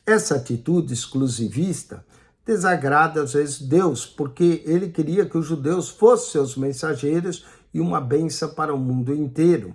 Essa atitude exclusivista desagrada às vezes Deus, porque ele queria que os judeus fossem seus mensageiros e uma bênção para o mundo inteiro.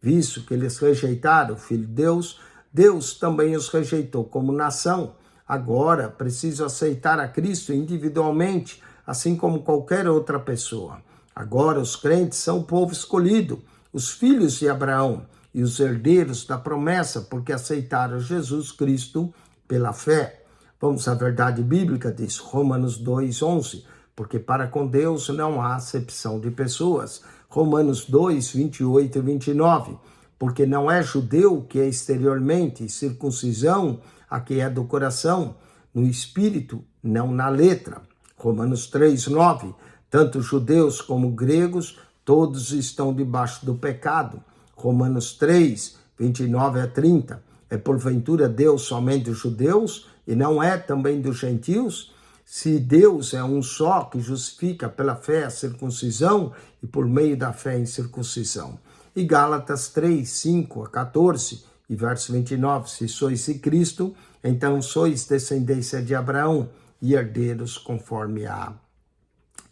Visto que eles rejeitaram o Filho de Deus, Deus também os rejeitou como nação. Agora, preciso aceitar a Cristo individualmente, assim como qualquer outra pessoa. Agora, os crentes são o povo escolhido, os filhos de Abraão e os herdeiros da promessa, porque aceitaram Jesus Cristo pela fé. Vamos à verdade bíblica, diz Romanos 2:11, porque para com Deus não há acepção de pessoas. Romanos 2, 28 e 29, porque não é judeu o que é exteriormente, circuncisão a que é do coração, no espírito, não na letra. Romanos 3, 9, tanto judeus como gregos, todos estão debaixo do pecado. Romanos 3, 29 a 30, é porventura Deus somente dos judeus e não é também dos gentios? Se Deus é um só que justifica pela fé a circuncisão e por meio da fé em circuncisão. E Gálatas 3, 5 a 14 e verso 29, se sois de Cristo, então sois descendência de Abraão e herdeiros conforme a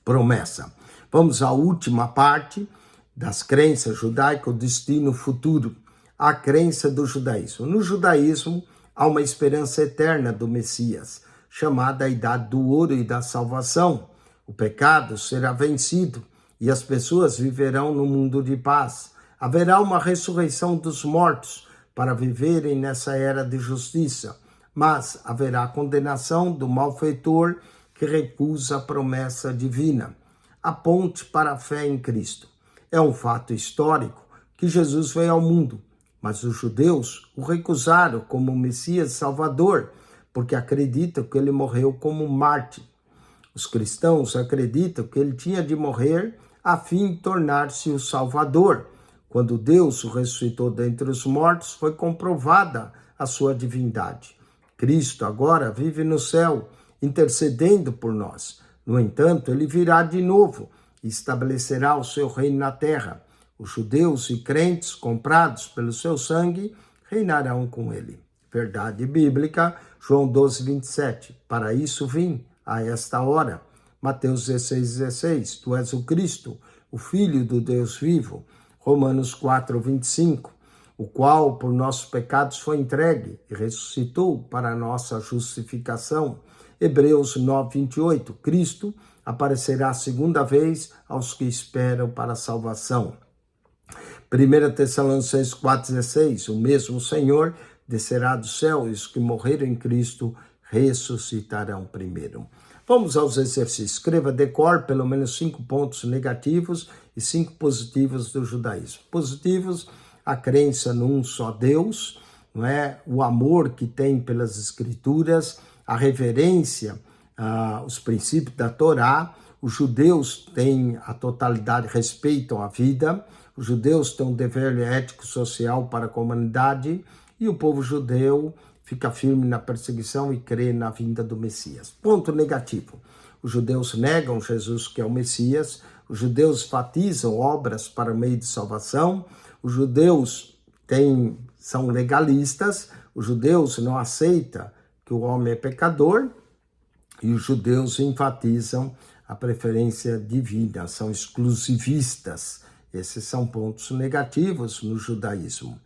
promessa. Vamos à última parte das crenças judaicas, o destino futuro, a crença do judaísmo. No judaísmo, há uma esperança eterna do Messias, chamada a idade do ouro e da salvação. O pecado será vencido e as pessoas viverão no mundo de paz. Haverá uma ressurreição dos mortos para viverem nessa era de justiça, mas haverá condenação do malfeitor que recusa a promessa divina. A ponte para a fé em Cristo. É um fato histórico que Jesus veio ao mundo, mas os judeus o recusaram como Messias Salvador, porque acreditam que ele morreu como mártir. Os cristãos acreditam que ele tinha de morrer a fim de tornar-se o Salvador. Quando Deus o ressuscitou dentre os mortos, foi comprovada a sua divindade. Cristo agora vive no céu, intercedendo por nós. No entanto, ele virá de novo e estabelecerá o seu reino na terra. Os judeus e crentes comprados pelo seu sangue reinarão com ele. Verdade bíblica, João 12, 27. Para isso vim a esta hora. Mateus 16, 16. Tu és o Cristo, o Filho do Deus vivo. Romanos 4, 25. O qual por nossos pecados foi entregue e ressuscitou para a nossa justificação. Hebreus 9, 28. Cristo aparecerá segunda vez aos que esperam para a salvação. 1 Tessalonicenses 4,16, o mesmo Senhor descerá do céu e os que morreram em Cristo ressuscitarão primeiro. Vamos aos exercícios. Escreva de cor pelo menos 5 pontos negativos e 5 positivos do judaísmo. Positivos, a crença num só Deus, não é? O amor que tem pelas escrituras, a reverência, os princípios da Torá. Os judeus têm a totalidade, respeitam a vida. Os judeus têm um dever ético social para a comunidade e o povo judeu fica firme na perseguição e crê na vinda do Messias. Ponto negativo. Os judeus negam Jesus que é o Messias. Os judeus enfatizam obras para meio de salvação. Os judeus são legalistas. Os judeus não aceitam que o homem é pecador. E os judeus enfatizam a preferência divina, são exclusivistas. Esses são pontos negativos no judaísmo.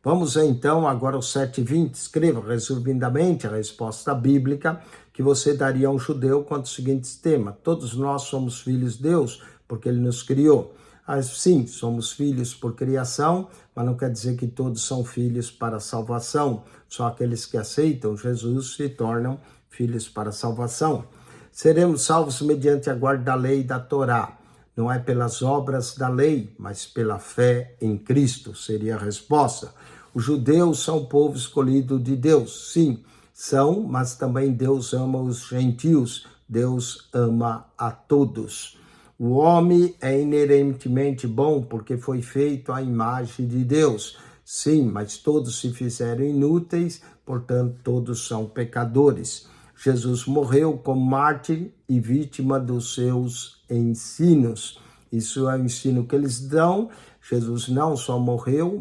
Vamos então agora ao 7:20. Escreva resumidamente a resposta bíblica que você daria a um judeu quanto ao seguinte tema: todos nós somos filhos de Deus, porque ele nos criou. Sim, somos filhos por criação, mas não quer dizer que todos são filhos para a salvação. Só aqueles que aceitam Jesus se tornam filhos para a salvação. Seremos salvos mediante a guarda da lei e da Torá. Não é pelas obras da lei, mas pela fé em Cristo, seria a resposta. Os judeus são o povo escolhido de Deus. Sim, são, mas também Deus ama os gentios. Deus ama a todos. O homem é inerentemente bom porque foi feito à imagem de Deus. Sim, mas todos se fizeram inúteis, portanto todos são pecadores. Jesus morreu como mártir e vítima dos seus ensinos. Isso é o ensino que eles dão. Jesus não só morreu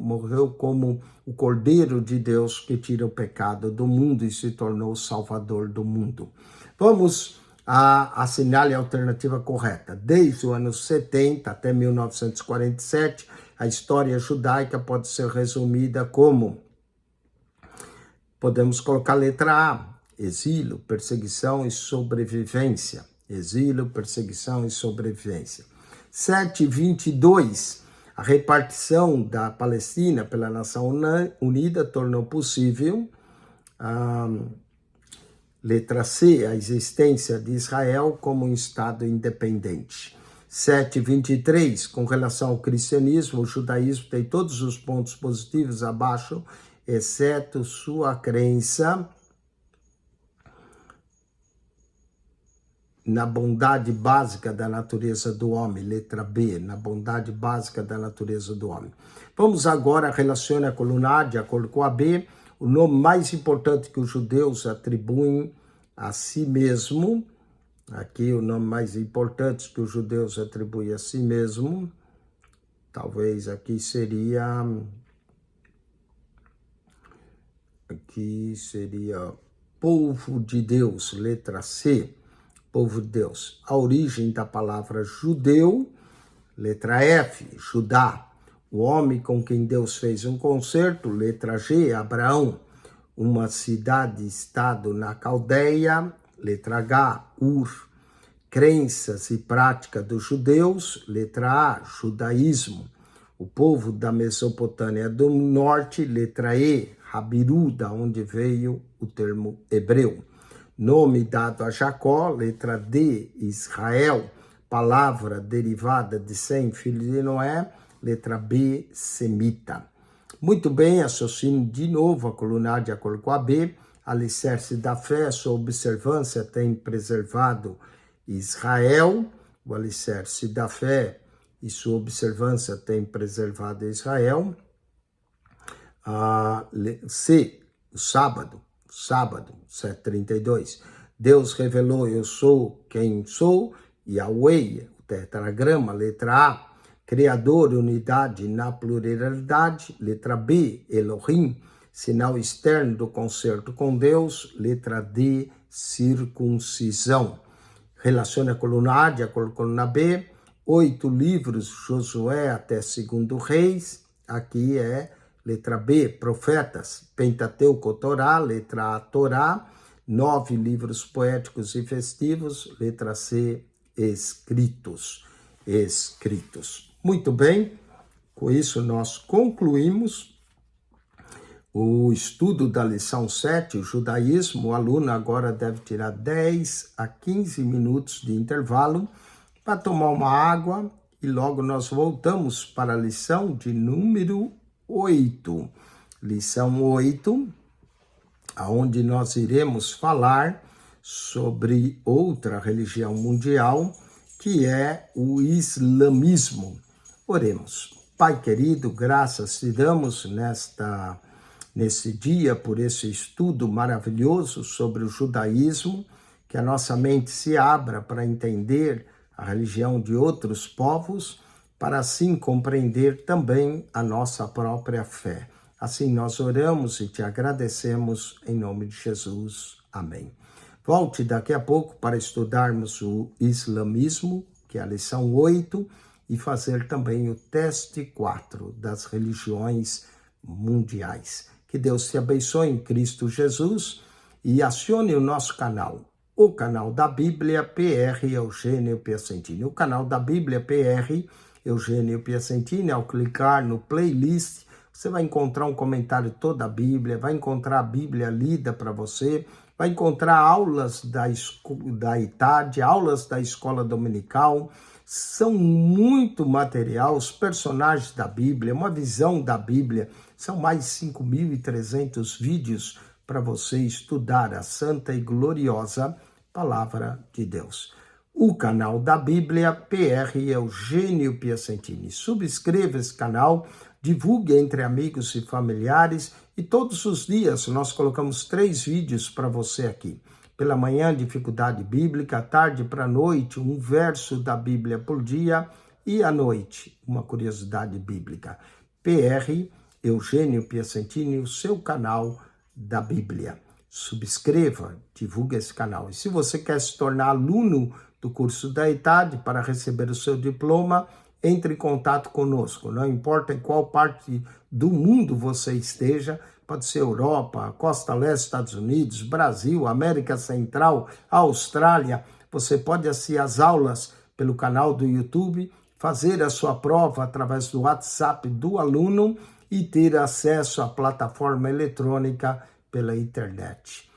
como o Cordeiro de Deus que tira o pecado do mundo e se tornou o Salvador do mundo. Vamos assinale a alternativa correta. Desde o ano 70 até 1947, a história judaica pode ser resumida como: podemos colocar a letra A, exílio, perseguição e sobrevivência. Exílio, perseguição e sobrevivência. 7:22, a repartição da Palestina pela Nação Unida tornou possível letra C, a existência de Israel como um Estado independente. 7:23, com relação ao cristianismo, o judaísmo tem todos os pontos positivos abaixo, exceto sua crença na bondade básica da natureza do homem. Letra B, na bondade básica da natureza do homem. Vamos agora relacionar a coluna A de acordo com a B. O nome mais importante que os judeus atribuem a si mesmo, aqui o nome mais importante que os judeus atribuem a si mesmo, talvez aqui seria povo de Deus, letra C, povo de Deus. A origem da palavra judeu, letra F, Judá. O homem com quem Deus fez um concerto, letra G, Abraão. Uma cidade-estado na Caldeia, letra H, Ur. Crenças e prática dos judeus, letra A, judaísmo. O povo da Mesopotâmia do Norte, letra E, Habiru, da onde veio o termo hebreu. Nome dado a Jacó, letra D, Israel. Palavra derivada de Sem, filho de Noé, letra B, semita. Muito bem, associe de novo a coluna A de acordo com a B. Alicerce da fé, sua observância tem preservado Israel. O alicerce da fé e sua observância tem preservado Israel. C, o sábado, 7:32. Deus revelou, eu sou quem sou. Yahweh, o tetragrama, letra A. Criador, unidade na pluralidade, letra B, Elohim, sinal externo do concerto com Deus, letra D, circuncisão. Relacione a coluna A de acordo com a coluna B, 8 livros, Josué até 2 Reis, aqui é letra B, profetas, Pentateuco, Torá, letra A, Torá, 9 livros poéticos e festivos, letra C, escritos. Muito bem, com isso nós concluímos o estudo da lição 7, o judaísmo. O aluno agora deve tirar 10 a 15 minutos de intervalo para tomar uma água e logo nós voltamos para a lição de número 8. Lição 8, onde nós iremos falar sobre outra religião mundial, que é o islamismo. Oremos. Pai querido, graças te damos nesse dia por esse estudo maravilhoso sobre o judaísmo, que a nossa mente se abra para entender a religião de outros povos, para assim compreender também a nossa própria fé. Assim nós oramos e te agradecemos em nome de Jesus. Amém. Volte daqui a pouco para estudarmos o islamismo, que é a lição 8, e fazer também o teste 4 das religiões mundiais. Que Deus te abençoe em Cristo Jesus e acione o nosso canal, o canal da Bíblia PR Eugênio Piacentini. O canal da Bíblia PR Eugênio Piacentini, ao clicar no playlist, você vai encontrar um comentário toda a Bíblia, vai encontrar a Bíblia lida para você, vai encontrar aulas da ITAD, aulas da escola dominical. São muito material, os personagens da Bíblia, uma visão da Bíblia. São mais de 5.300 vídeos para você estudar a santa e gloriosa Palavra de Deus. O canal da Bíblia, PR Eugênio Piacentini. Subscreva esse canal, divulgue entre amigos e familiares e todos os dias nós colocamos 3 vídeos para você aqui. Pela manhã, dificuldade bíblica, à tarde para a noite, um verso da Bíblia por dia e à noite, uma curiosidade bíblica. PR Eugênio Piacentini, o seu canal da Bíblia. Subscreva, divulgue esse canal. E se você quer se tornar aluno do curso da ETAD para receber o seu diploma, entre em contato conosco. Não importa em qual parte do mundo você esteja, pode ser Europa, Costa Leste, Estados Unidos, Brasil, América Central, Austrália. Você pode assistir às aulas pelo canal do YouTube, fazer a sua prova através do WhatsApp do aluno e ter acesso à plataforma eletrônica pela internet.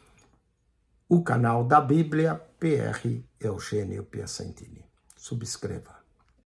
O canal da Bíblia, PR Eugênio Piacentini. Subscreva.